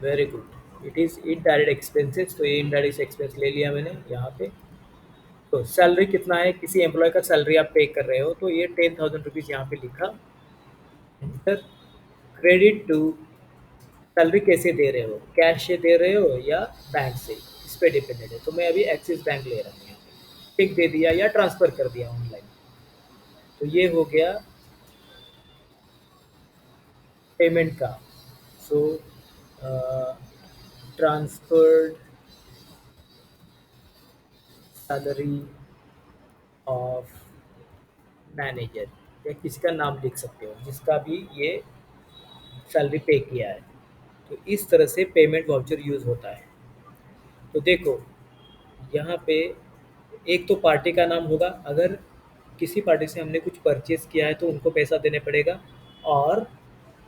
Very good, it is indirect expenses, तो ये इनडायरेक्ट एक्सपेंस ले लिया मैंने यहाँ पे। तो सैलरी कितना है, किसी एम्प्लॉय का सैलरी आप पे कर रहे हो तो ये ₹10,000 यहाँ पे लिखा, एंटर। क्रेडिट टू, सैलरी कैसे दे रहे हो, कैश से दे रहे हो या बैंक से, इस पे डिपेंडेंट है। तो मैं अभी एक्सिस बैंक ले रहा हूँ, यहाँ पे टिक दे दिया या ट्रांसफ़र कर दिया ऑनलाइन, तो ये हो गया पेमेंट का। सो ट्रांसफर्ड सैलरी ऑफ मैनेजर, या किसी का नाम लिख सकते हो जिसका भी ये सैलरी पे किया है। तो इस तरह से पेमेंट वाउचर यूज़ होता है। तो देखो यहाँ पे एक तो पार्टी का नाम होगा, अगर किसी पार्टी से हमने कुछ परचेज़ किया है तो उनको पैसा देने पड़ेगा, और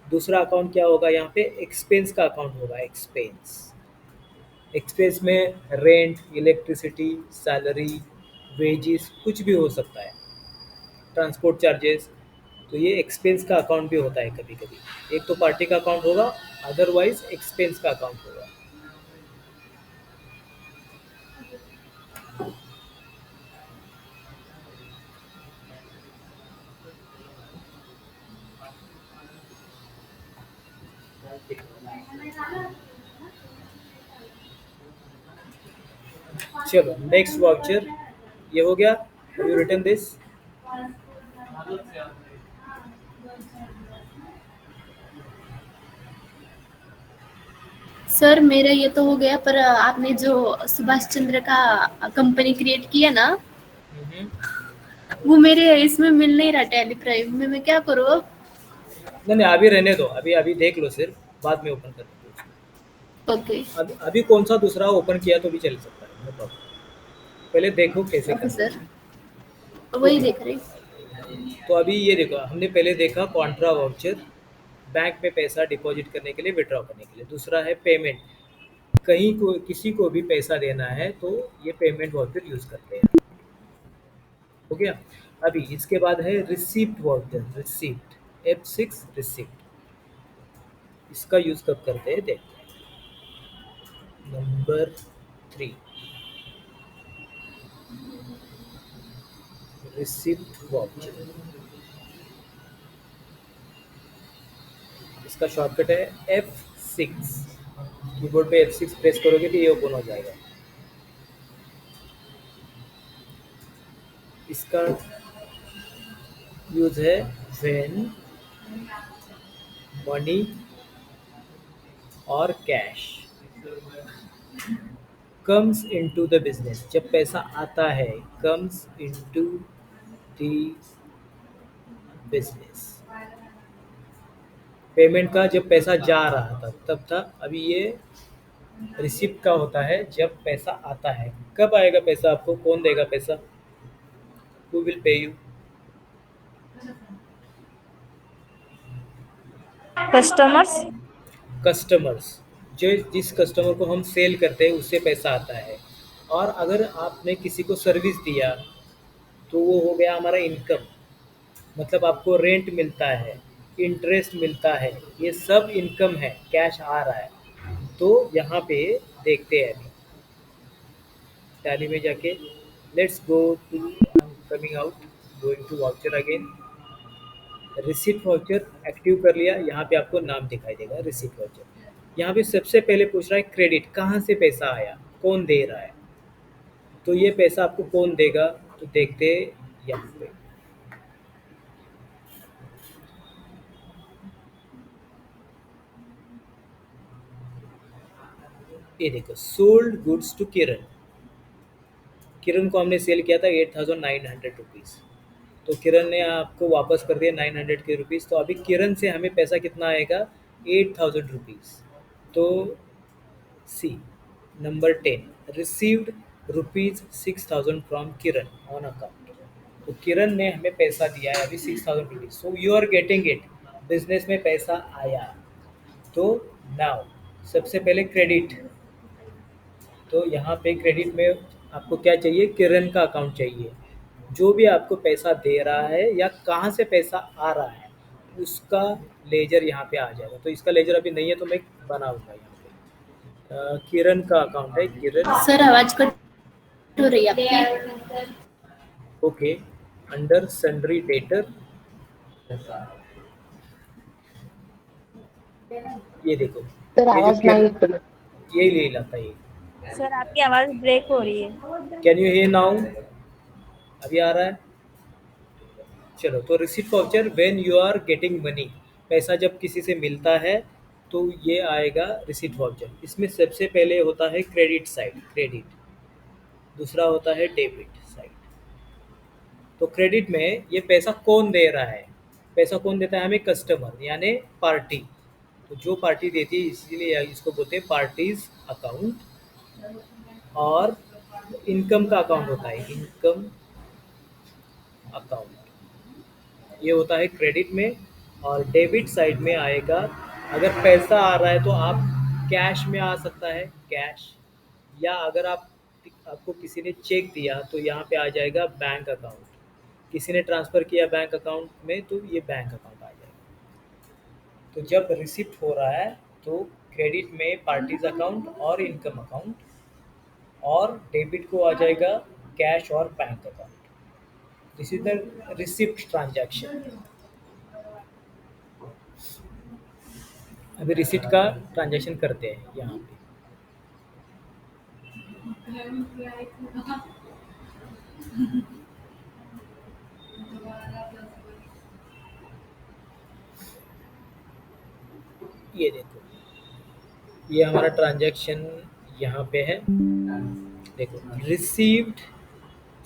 दूसरा अकाउंट क्या होगा यहाँ पे, एक्सपेंस का अकाउंट होगा, एक्सपेंस। एक्सपेंस में रेंट, इलेक्ट्रिसिटी, सैलरी, वेजेस कुछ भी हो सकता है, ट्रांसपोर्ट चार्जेस। तो ये एक्सपेंस का अकाउंट भी होता है कभी कभी। एक तो पार्टी का अकाउंट होगा, अदरवाइज एक्सपेंस का अकाउंट होगा। चलो नेक्स्ट वाउचर, ये हो गया। You return this. सर मेरा ये तो हो गया, पर आपने जो सुभाष चंद्र का कंपनी क्रिएट किया ना, वो मेरे इसमें मिल नहीं रहा, टैली प्राइम में। मैं क्या करूँ अब? नहीं नहीं, अभी रहने दो, अभी अभी देख लो, सिर्फ बाद में ओपन कर दो। ओके अभी कौन सा दूसरा ओपन किया तो भी चल सकता है, नो प्रॉब्लम। पहले देखो कैसे ओके करना सर, है। वही ओके, देख रही। तो अभी ये देखो, हमने पहले देखा कॉन्ट्रा वाउचर, बैंक में पैसा डिपॉजिट करने के लिए, विड्रॉ करने के लिए। दूसरा है पेमेंट, कहीं को किसी को भी पैसा देना है तो ये पेमेंट वाउचर यूज करते हैं। हो गया। अभी इसके बाद है receipt voucher, receipt F6 receipt. इसका यूज कब करते हैं देखते हैं। Number 3, receipt voucher. इसका शॉर्टकट है F6। कीबोर्ड पे F6 प्रेस करोगे तो ये ओपन हो जाएगा। इसका यूज है व्हेन मनी और cash comes into the business, जब पैसा आता है, comes into the business. Payment का जब पैसा जा रहा था तब था, अभी ये रिसिप्ट का होता है जब पैसा आता है। कब आएगा पैसा आपको, कौन देगा पैसा, who will pay you? Customers. Customers. जो जिस कस्टमर को हम सेल करते हैं उससे पैसा आता है। और अगर आपने किसी को सर्विस दिया तो वो हो गया हमारा इनकम, मतलब आपको रेंट मिलता है, इंटरेस्ट मिलता है, ये सब इनकम है, कैश आ रहा है। तो यहाँ पे देखते हैं अभी टैली में जाके, let's go to coming out, going to voucher again. Receipt voucher active कर लिया, यहाँ पे आपको नाम दिखाई देगा रिसीट वाउचर। यहाँ पे सबसे पहले पूछ रहा है क्रेडिट, कहाँ से पैसा आया, कौन दे रहा है। तो ये पैसा आपको कौन देगा, तो देखते हैं यहाँ पे। ये देखो, सोल्ड गुड्स टू किरण। किरण को हमने सेल किया था 8,900 रुपीज़। तो किरण ने आपको वापस कर दिया 900 के रुपीज़। तो अभी किरण से हमें पैसा कितना आएगा, 8,000 रुपीज़। तो see number 10, received ₹6,000 from Kiran on account. तो किरण ने हमें पैसा दिया है अभी 6,000 rupees. So you are getting it, business में पैसा आया। तो नाउ सबसे पहले क्रेडिट। तो यहाँ पे क्रेडिट में आपको क्या चाहिए, किरण का अकाउंट चाहिए। जो भी आपको पैसा दे रहा है या कहाँ से पैसा आ रहा है उसका लेजर यहाँ पे आ जाएगा। तो इसका लेजर अभी नहीं है तो मैं बनाऊंगा यहाँ पे। किरण का अकाउंट है, किरण। सर आवाज कट हो रही है आपकी। ओके, अंडर सन्ड्री डेटर, ये देखो, सर ये जो आवाज नहीं किरण, यही ले लाता है ये। सर आपकी आवाज ब्रेक हो रही है। कैन यू हियर नाउ, अभी आ रहा है। चलो, तो receipt voucher when you are getting money, पैसा जब किसी से मिलता है तो ये आएगा रिसीट वाउचर। इसमें सबसे पहले होता है क्रेडिट साइड, क्रेडिट। दूसरा होता है डेबिट साइड। तो क्रेडिट में ये पैसा कौन दे रहा है, पैसा कौन देता है हमें, कस्टमर यानी पार्टी। तो जो पार्टी देती है इसीलिए इसको बोलते हैं पार्टीज अकाउंट। और इनकम का अकाउंट होता है, इनकम अकाउंट, ये होता है क्रेडिट में। और डेबिट साइड में आएगा, अगर पैसा आ रहा है तो आप कैश में आ सकता है, कैश। या अगर आपको किसी ने चेक दिया तो यहाँ पे आ जाएगा बैंक अकाउंट, किसी ने ट्रांसफ़र किया बैंक अकाउंट में तो ये बैंक अकाउंट आ जाएगा। तो जब रिसिप्ट हो रहा है तो क्रेडिट में पार्टीज अकाउंट और इनकम अकाउंट, और डेबिट को आ जाएगा कैश और bank account. This is the receipt transaction. अभी रिसिप्ट का ट्रांजैक्शन करते हैं यहाँ पे। ये देखो, ये हमारा ट्रांजैक्शन यहाँ पे है। देखो, रिसीव्ड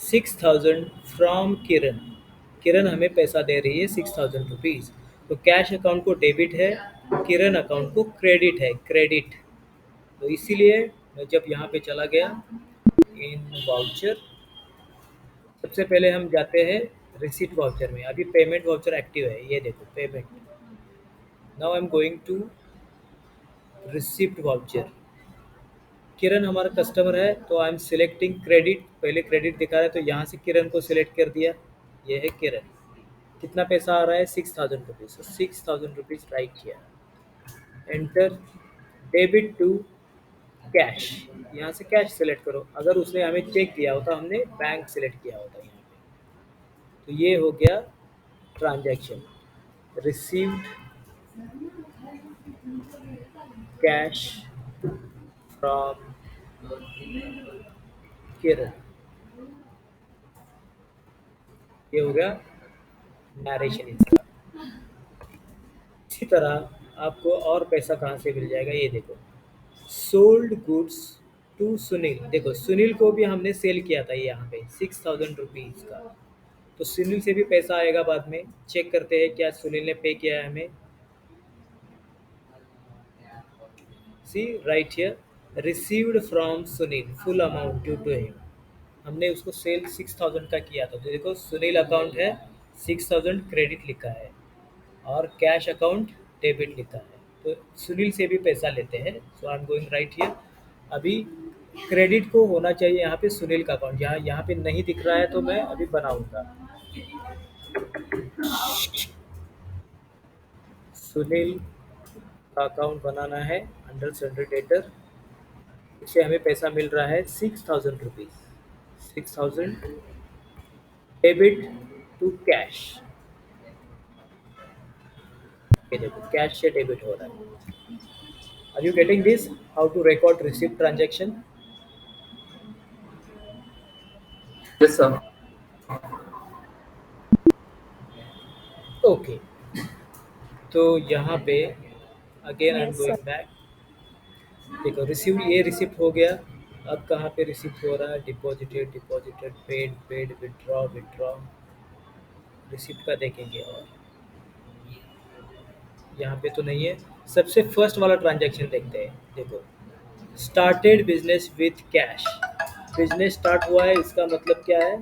6000 फ्रॉम किरण। किरण हमें पैसा दे रही है 6000 रुपीज़। तो कैश अकाउंट को डेबिट है, किरण अकाउंट को क्रेडिट है, क्रेडिट। तो इसीलिए मैं जब यहाँ पे चला गया इन वाउचर, सबसे पहले हम जाते हैं रिसीट वाउचर में। अभी पेमेंट वाउचर एक्टिव है, ये देखो payment. Now I am going to receipt voucher. Kiran हमारा कस्टमर है तो आई एम सिलेक्टिंग क्रेडिट। पहले क्रेडिट दिखा रहा है तो यहाँ से किरण को सिलेक्ट कर दिया। ये है किरण। कितना पैसा आ रहा है? 6000 रुपीज़। 6000 रुपीज़ राइट किया, एंटर। डेबिट टू कैश, यहाँ से कैश सिलेक्ट करो। अगर उसने हमें चेक दिया होता हमने बैंक सिलेक्ट किया होता यहाँ पे। तो ये हो गया ट्रांजैक्शन। रिसीव्ड कैश फ्रॉम किरण, ये हो गया नरेशन इसका। इसी तरह आपको और पैसा कहाँ से मिल जाएगा, ये देखो। Sold goods to Sunil. देखो, सुनील को भी हमने सेल किया था यहाँ पे 6000 रुपीज़ का। तो सुनील से भी पैसा आएगा बाद में। चेक करते हैं क्या सुनील ने पे किया है हमें। See right here, received from Sunil full amount due to him. हमने उसको सेल 6000 का किया था। तो देखो, सुनील अकाउंट है, 6000 क्रेडिट लिखा है और कैश अकाउंट डेबिट लिखा है। तो सुनील से भी पैसा लेते हैं। So I am going right here. अभी क्रेडिट को होना चाहिए यहाँ पे सुनील का अकाउंट। यहाँ पे नहीं दिख रहा है तो मैं अभी बनाऊंगा। सुनील का अकाउंट बनाना है अंडर सन्ड्री डेटर। इससे हमें पैसा मिल रहा है 6000 रुपीज़। 6000 debit to cash. ये देखो, कैश से डेबिट हो रहा है। Are you getting this? How to record receipt transaction? Yes, sir. Okay, तो यहाँ पे again I am Yes, sir. Going back. देखो, रिसीव, ये रिसिप्ट हो गया। अब कहाँ पे रिसिप्ट हो रहा है? Deposited, deposited, paid, paid, withdraw, withdraw. Receipt का देखेंगे और यहाँ पे तो नहीं है। सबसे फर्स्ट वाला ट्रांजैक्शन देखते हैं। देखो, started business with cash. Business start हुआ है, इसका मतलब क्या है?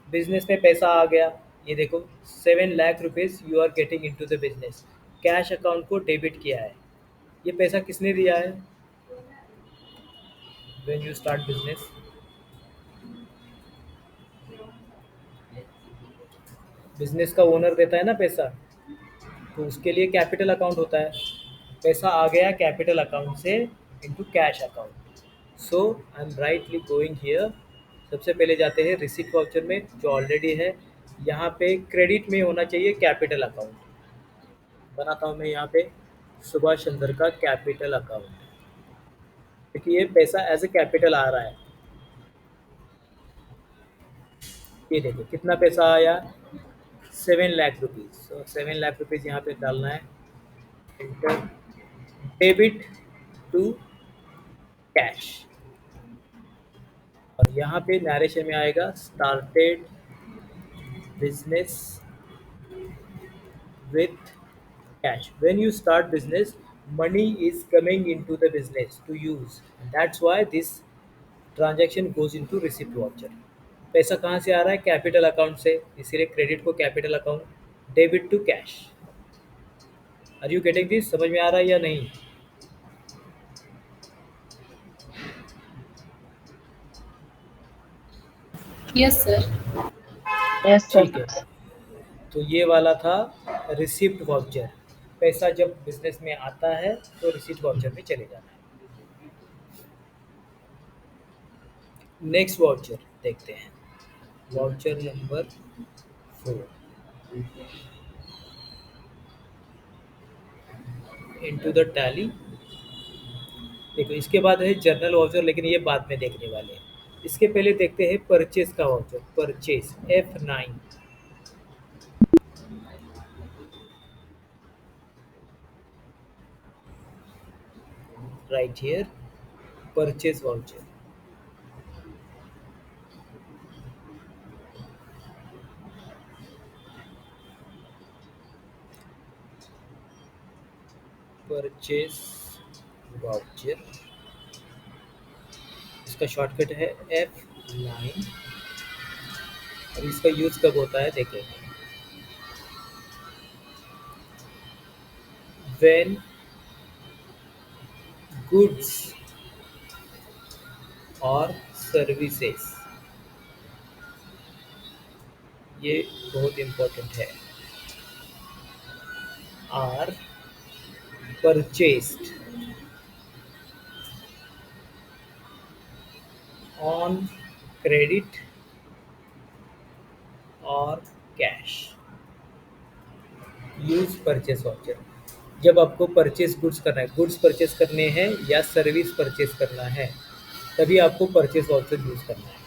बिजनेस में पैसा आ गया। ये देखो, 7 lakh rupees you are getting into the business. Cash account को डेबिट किया है। ये पैसा किसने दिया है? When you start business, business का ओनर देता है ना पैसा, तो उसके लिए कैपिटल अकाउंट होता है। पैसा आ गया कैपिटल अकाउंट से into cash account. So I M rightly going here. सबसे पहले जाते हैं रिसीट वाउचर में जो ऑलरेडी है। यहाँ पे क्रेडिट में होना चाहिए कैपिटल अकाउंट। बनाता हूँ मैं यहाँ पे सुभाष चंद्र का कैपिटल अकाउंट, क्योंकि ये पैसा एज ए कैपिटल आ रहा है। ये देखो कितना पैसा आया, 7 लाख रुपीज़। सो 7 लाख रुपीज़ यहाँ पे डालना है, एंटर। डेबिट टू कैश, और यहाँ पे नरेशन में आएगा started business with cash. When you start business, money is coming into the business to use. And that's why this transaction goes into receipt voucher. पैसा कहाँ से आ रहा है? कैपिटल अकाउंट से, इसीलिए क्रेडिट को capital account, debit to cash. Are you getting this? समझ में आ रहा है या नहीं? Yes sir. Yes, sir. ठीक है, तो ये वाला था रिसिप्ट वाउचर। पैसा जब बिजनेस में आता है तो रिसिप्ट वाउचर में चले जाना है। नेक्स्ट वाउचर देखते हैं, voucher number 4, into the tally. देखो इसके बाद है जर्नल वाउचर, लेकिन ये बाद में देखने वाले हैं। इसके पहले देखते हैं परचेज का voucher, purchase F9। Right here, purchase voucher. Purchase voucher, इसका शॉर्टकट है F9। और इसका यूज कब होता है देखें, when goods और सर्विसेज, ये बहुत इम्पोर्टेंट है, आर परचेस्ड ऑन क्रेडिट और कैश। यूज परचेस वाउचर, जब आपको परचेस गुड्स करना है, गुड्स परचेस करने हैं या सर्विस परचेस करना है, तभी आपको परचेस वाउचर यूज करना है।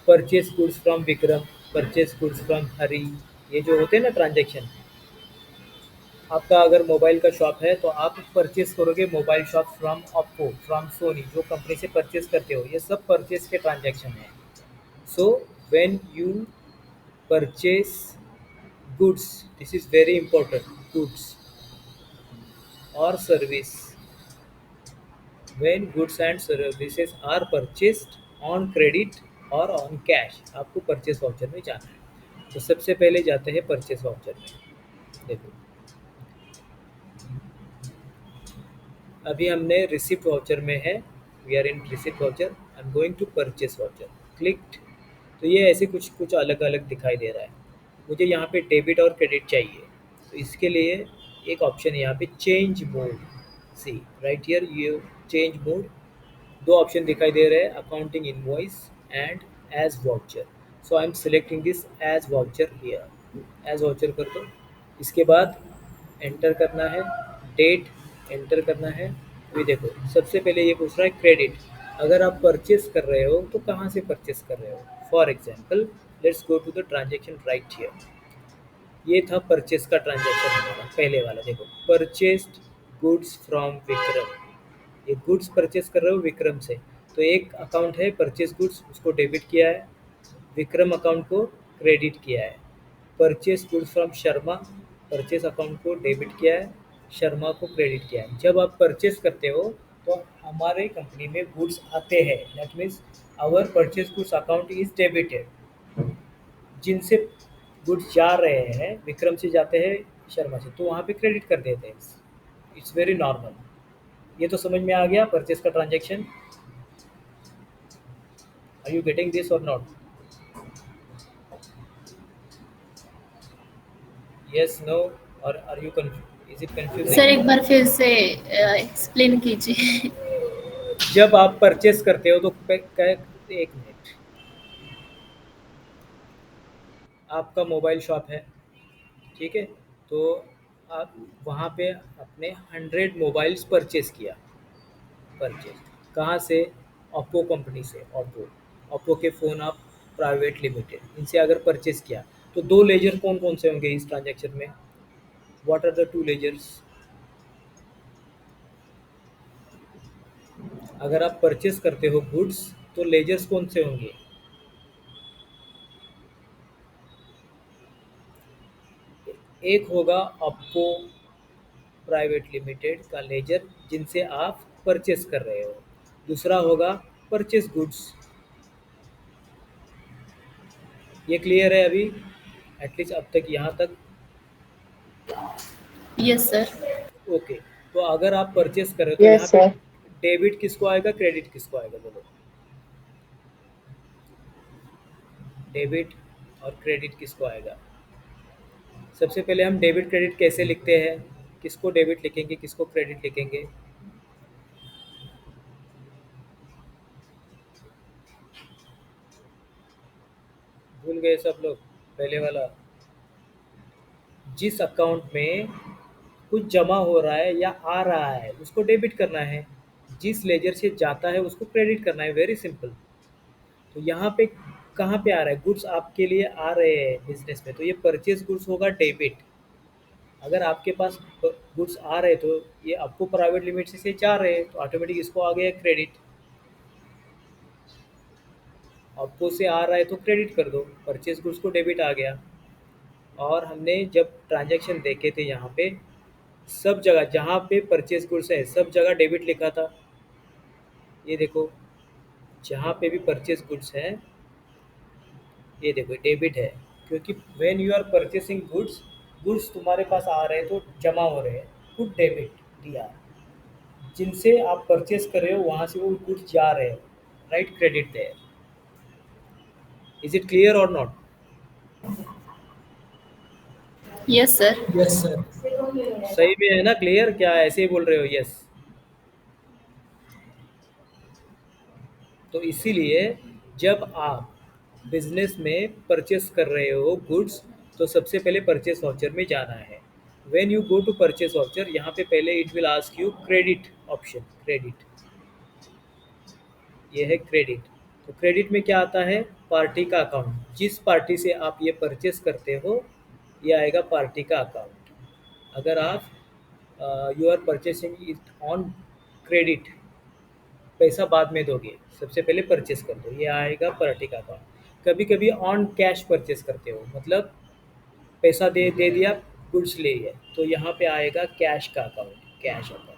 Purchase goods from Vikram, purchase goods from Hari, ये जो होते हैं ना ट्रांजेक्शन। आपका अगर मोबाइल का शॉप है तो आप परचेस करोगे mobile shop from Oppo, from Sony, जो कंपनी से परचेस करते हो, ये सब परचेस के ट्रांजेक्शन हैं। So when you purchase goods, this is very important, goods or service, when goods and services are purchased on credit or on cash, आपको purchase voucher में जाना है। तो सबसे पहले जाते हैं परचेस वाउचर में। देखो अभी हमने रिसिप्ट वाउचर में है, we are in receipt voucher, I am going to purchase voucher, clicked. तो ये ऐसे कुछ कुछ अलग अलग दिखाई दे रहा है। मुझे यहाँ पे डेबिट और क्रेडिट चाहिए, तो इसके लिए एक ऑप्शन यहाँ पे change mode, see right here, ये चेंज मोड, दो ऑप्शन दिखाई दे रहे हैं, accounting invoice and as voucher. So I am selecting this as voucher here, as voucher कर दो। इसके बाद एंटर करना है, डेट एंटर करना है। अभी देखो सबसे पहले ये पूछ रहा है क्रेडिट, अगर आप परचेस कर रहे हो तो कहाँ से परचेस कर रहे हो। For example let's go to the transaction right here, ये था परचेस का ट्रांजेक्शन हमारा पहले वाला। देखो परचेस्ड गुड्स फ्रॉम विक्रम, ये गुड्स परचेस कर रहे हो विक्रम से, तो एक अकाउंट है परचेस गुड्स, उसको डेबिट किया है, विक्रम अकाउंट को क्रेडिट किया है। Purchase goods from Sharma, purchase account को डेबिट किया है, शर्मा को क्रेडिट किया है। जब आप परचेस करते हो तो हमारे कंपनी में गुड्स आते हैं, that means our purchase goods account is debited. जिनसे गुड्स जा रहे हैं, विक्रम से जाते हैं शर्मा से, तो वहाँ पे क्रेडिट कर देते हैं। It's very normal. ये तो समझ में आ गया परचेस का transaction. Are you getting this or not? Yes, no, or are you is it confusing? Sir एक बार फिर से एक्सप्लेन कीजिए। जब आप परचेस करते हो तो एक मिनट, आपका मोबाइल शॉप है, ठीक है, तो आप वहाँ पे अपने 100 मोबाइल्स परचेस किया, परचेस कहाँ से, ओप्पो कंपनी से, ओप्पो के फ़ोन आप प्राइवेट लिमिटेड, इनसे अगर परचेस किया तो दो लेजर कौन कौन से होंगे इस ट्रांजैक्शन में, what are the two ledgers? अगर आप परचेस करते हो गुड्स तो लेजर्स कौन से होंगे? एक होगा ओप्पो प्राइवेट लिमिटेड का लेजर जिनसे आप परचेस कर रहे हो, दूसरा होगा परचेस गुड्स। ये क्लियर है अभी, एटलीस्ट अब तक यहाँ तक? Yes sir. ओके, तो अगर आप परचेस कर रहे हो तो Yes, यहाँ पे sir. डेबिट किसको आएगा, क्रेडिट किसको आएगा, बोलो? डेबिट और क्रेडिट किसको आएगा? सबसे पहले हम डेबिट क्रेडिट कैसे लिखते हैं? किसको डेबिट लिखेंगे, किसको क्रेडिट लिखेंगे? भूल गए सब लोग? पहले वाला, जिस अकाउंट में कुछ जमा हो रहा है या आ रहा है उसको डेबिट करना है, जिस लेजर से जाता है उसको क्रेडिट करना है, वेरी सिंपल। तो यहाँ पे कहाँ पे आ रहा है? गुड्स आपके लिए आ रहे हैं बिजनेस में, तो ये परचेज गुड्स होगा डेबिट। अगर आपके पास गुड्स आ रहे तो ये आपको प्राइवेट लिमिट से जा रहे हैं तो ऑटोमेटिक इसको आ गया क्रेडिट। आपको से आ रहा है तो क्रेडिट कर दो, परचेज गुड्स को डेबिट आ गया। और हमने जब ट्रांजैक्शन देखे थे यहाँ पे सब जगह जहाँ पे परचेज गुड्स है सब जगह डेबिट लिखा था। ये देखो जहाँ पे भी परचेज गुड्स है ये देखो डेबिट है, क्योंकि when you are purchasing goods, goods तुम्हारे पास आ रहे हैं तो जमा हो रहे हैं, गुड डेबिट दिया। जिनसे आप परचेस कर रहे हो वहाँ से वो गुड्स जा रहे हैं, right, credit there. Is it clear or not? Yes sir. Yes sir. सही में है ना क्लियर? क्या ऐसे ही बोल रहे हो? यस। तो इसीलिए जब आप बिजनेस में परचेस कर रहे हो गुड्स तो सबसे पहले परचेस वाउचर में जाना है। When you go to purchase voucher, यहाँ पे पहले it will ask you credit option, credit, ये है क्रेडिट। तो क्रेडिट में क्या आता है? पार्टी का अकाउंट, जिस पार्टी से आप ये परचेस करते हो ये आएगा पार्टी का अकाउंट। अगर आप you are purchasing it on credit, पैसा बाद में दोगे, सबसे पहले परचेस कर दो, ये आएगा पार्टी का अकाउंट। कभी कभी ऑन कैश परचेस करते हो, मतलब पैसा दे दे दिया, गुड्स ले लिया, तो यहाँ पे आएगा कैश का अकाउंट, कैश अकाउंट।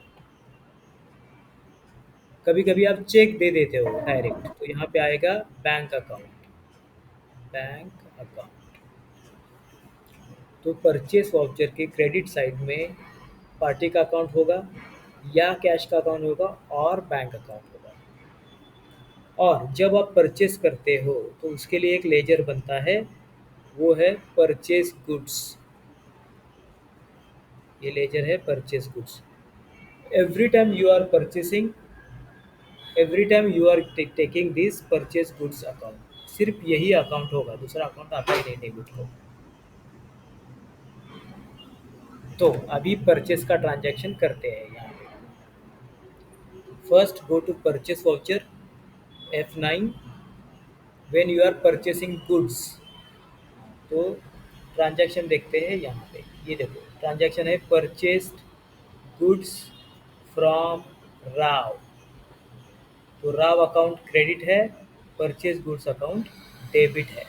कभी कभी आप चेक दे देते हो डायरेक्ट, तो यहाँ पे आएगा बैंक अकाउंट, बैंक अकाउंट। तो परचेस वाउचर के क्रेडिट साइड में पार्टी का अकाउंट होगा या कैश का अकाउंट होगा और बैंक अकाउंट होगा। और जब आप परचेस करते हो तो उसके लिए एक लेजर बनता है, वो है परचेस गुड्स। ये लेजर है purchase goods. Every time you are purchasing, every time you are taking this purchase goods account, सिर्फ यही अकाउंट होगा, दूसरा अकाउंट आता ही नहीं डेबिट को। तो अभी परचेस का ट्रांजैक्शन करते हैं यहाँ पे। First go to purchase voucher, F9, when you are purchasing goods. तो ट्रांजैक्शन देखते हैं यहाँ पे, ये देखो ट्रांजैक्शन है परचेस्ड गुड्स फ्रॉम राव। तो राव अकाउंट क्रेडिट है, परचेज गुड्स अकाउंट डेबिट है।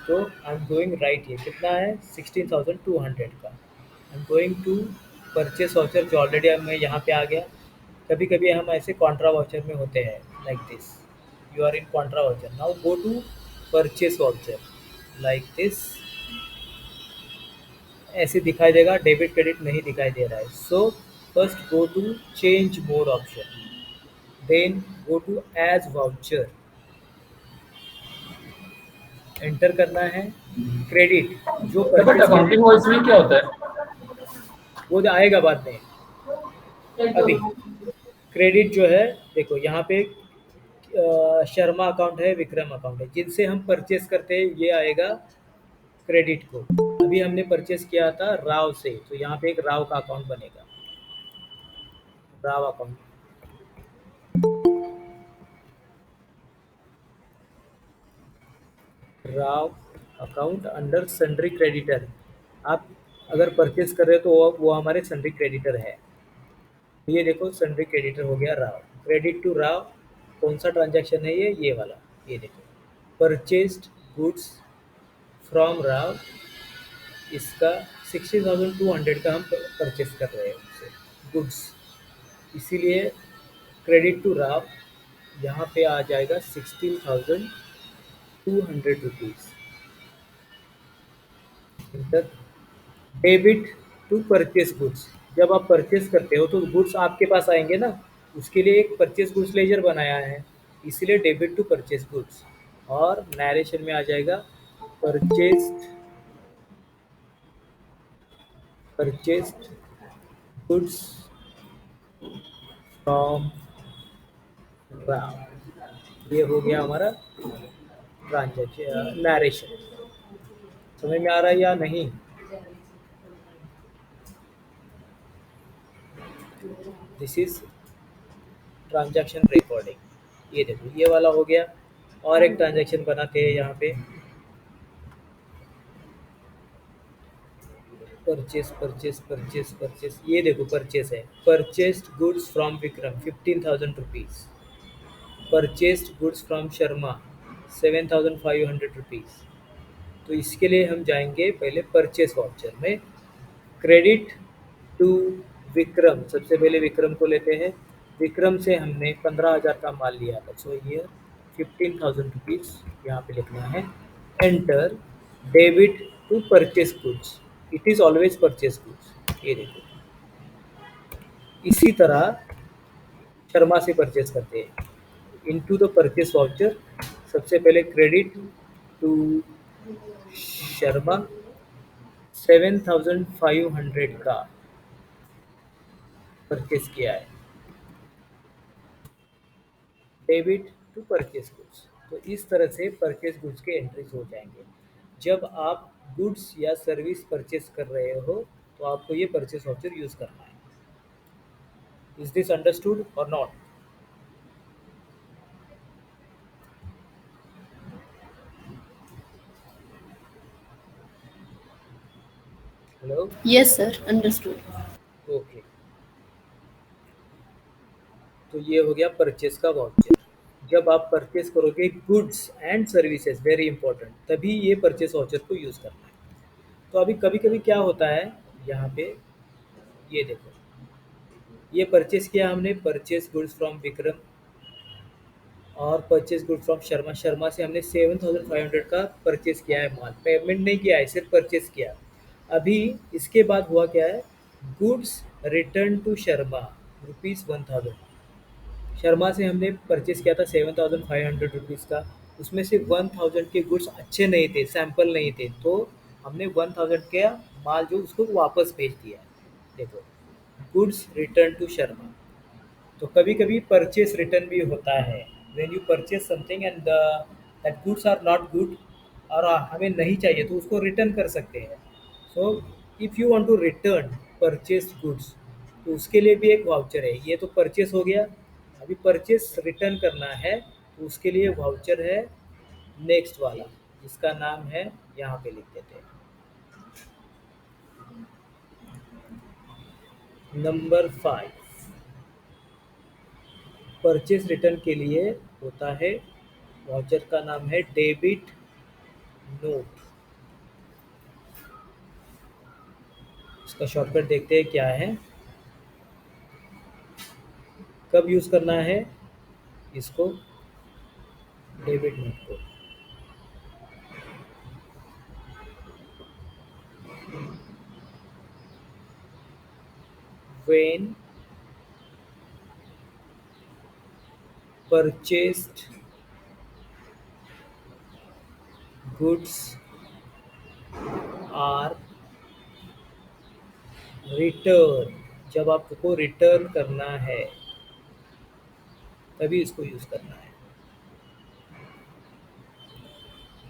तो आई एम गोइंग राइट, ये कितना है 16,200 का। I am going to purchase voucher जो ऑलरेडी मैं यहाँ पे आ गया। कभी कभी हम ऐसे कॉन्ट्रा वाउचर में होते हैं, like this, you are in contra voucher, now go to purchase voucher like this, ऐसे दिखाई देगा, डेबिट क्रेडिट नहीं दिखाई दे रहा है। So first go to change mode option, then go to as voucher, enter करना है क्रेडिट जो बट purchase अकाउंटिंग वॉइस में क्या होता है? वो जो आएगा बाद में। अभी क्रेडिट जो है देखो यहाँ पे शर्मा अकाउंट है, विक्रम अकाउंट है, जिनसे हम परचेस करते हैं ये आएगा क्रेडिट को। अभी हमने परचेस किया था राव से, तो यहाँ पे एक राव का अकाउंट बनेगा, Rao account. Rao account under sundry creditor. आप अगर परचेस कर रहे हो तो वो हमारे सन्ड्री क्रेडिटर है। ये देखो सन्ड्री क्रेडिटर हो गया राव, क्रेडिट टू राव। कौन सा ट्रांजैक्शन है ये वाला, ये देखो परचेस्ड गुड्स फ्रॉम राव, इसका 16,200 का हम परचेस कर रहे हैं उससे गुड्स, इसीलिए क्रेडिट टू राव यहाँ पे आ जाएगा 16,200 rupees. Debit to purchase goods, जब आप परचेस करते हो तो गुड्स आपके पास आएंगे ना, उसके लिए एक परचेस गुड्स लेजर बनाया है, इसीलिए डेबिट टू परचेस गुड्स। और नरेशन में आ जाएगा परचेस्ड गुड्स फ्रॉम राम। ये हो गया हमारा ट्रांजैक्शन नरेशन। समझ में आ रहा है या नहीं? This is transaction recording. ये देखो ये वाला हो गया। और एक ट्रांजैक्शन बनाते हैं यहाँ पे, परचेस। ये देखो परचेस है, purchased goods from Vikram 15,000 rupees, purchased goods from Sharma 7,500 rupees. तो इसके लिए हम जाएंगे पहले परचेस वाउचर में, क्रेडिट टू विक्रम। सबसे पहले विक्रम को लेते हैं। विक्रम से हमने 15,000 का माल लिया था, सो ये 15,000 रुपीज़ यहाँ पे लिखना है। Enter debit to purchase goods, it is always purchase goods. ये देखो इसी तरह शर्मा से परचेस करते हैं। इनटू द परचेस वाउचर, सबसे पहले क्रेडिट टू शर्मा 7,500 का परचेस किया है, डेबिट टू परचेस गुड्स। तो इस तरह से परचेस गुड्स के एंट्रीज हो जाएंगे। जब आप गुड्स या सर्विस परचेस कर रहे हो तो आपको ये परचेस वाउचर यूज करना है। इज दिस अंडरस्टूड और not? Hello? Yes sir, understood. Okay, तो ये हो गया परचेस का वाउचर। जब आप परचेस करोगे goods and services, very important, तभी ये परचेस वाउचर को यूज़ करना है। तो अभी कभी कभी क्या होता है यहाँ पे, ये देखो ये परचेस किया हमने, परचेस गुड्स फ्रॉम विक्रम और purchase goods from Sharma. Sharma से हमने 7,500 का परचेस किया है माल, पेमेंट नहीं किया है, सिर्फ परचेस किया। अभी इसके बाद हुआ क्या है, goods return to Sharma ₹1,000। Sharma से हमने परचेस किया था 7,500 रुपीज़ का, उसमें से 1,000 के गुड्स अच्छे नहीं थे, सैंपल नहीं थे, तो हमने 1,000 का माल जो उसको वापस भेज दिया। देखो गुड्स रिटर्न टू शर्मा। तो कभी कभी परचेस रिटर्न भी होता है, when you purchase something and that goods are not good और हमें नहीं चाहिए तो उसको रिटर्न कर सकते हैं। So if you want to return purchased goods तो उसके लिए भी एक वाउचर है। ये तो परचेस हो गया, अभी परचेस रिटर्न करना है तो उसके लिए वाउचर है नेक्स्ट वाला, जिसका नाम है, यहाँ पे लिख देते हैं, नंबर 5। परचेस रिटर्न के लिए होता है, वाउचर का नाम है डेबिट नोट। इसका शॉर्टकट देखते हैं क्या है, कब यूज़ करना है इसको, डेबिट नोट को। When purchased goods are returned, जब आपको रिटर्न करना है तभी इसको यूज़ करना है।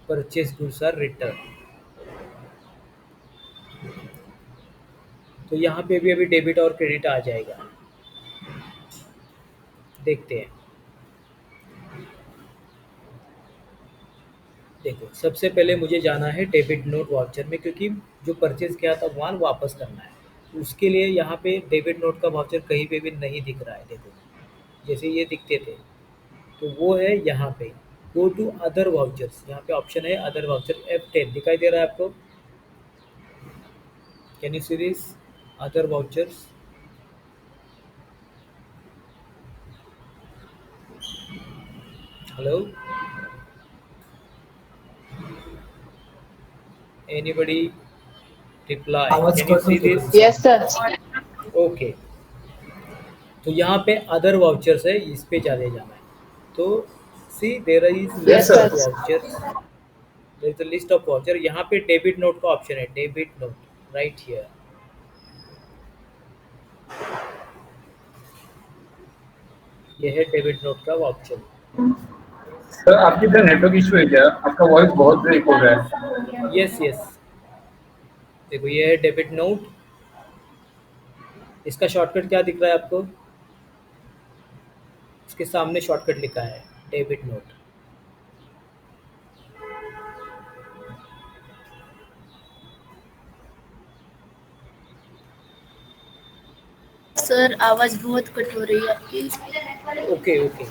Purchase goods are return. तो यहाँ पे भी अभी डेबिट और क्रेडिट आ जाएगा, देखते हैं। देखो सबसे पहले मुझे जाना है डेबिट नोट वाउचर में, क्योंकि जो परचेज किया था माल वापस करना है। तो उसके लिए यहाँ पे डेबिट नोट का वाउचर कहीं पे भी नहीं दिख रहा है। देखो जैसे ये दिखते थे तो वो है यहाँ पे, गो टू अदर वाउचर्स, यहाँ पे ऑप्शन है अदर वाउचर, F10 दिखाई दे रहा है आपको, can you see this, other vouchers. Hello, anybody reply, can you see this? Yes, sir. Okay, तो यहाँ पे अदर वाउचर्स है, इस पे ज़्यादा जाना है। तो See, there is Yes, list sir. of vouchers. There is a list of voucher. यहाँ पे डेबिट नोट का ऑप्शन है, डेबिट नोट राइट हियर. ये है डेबिट नोट का ऑप्शन. सर आपकी इधर नेटवर्क इशू है क्या? आपका वॉइस बहुत ब्रेक हो रहा है. यस यस, देखो ये है डेबिट नोट. इसका शॉर्टकट क्या दिख रहा है आपको? इसके सामने शॉर्टकट लिखा है डेबिट नोट. सर आवाज बहुत कट हो रही है आपकी. Okay okay.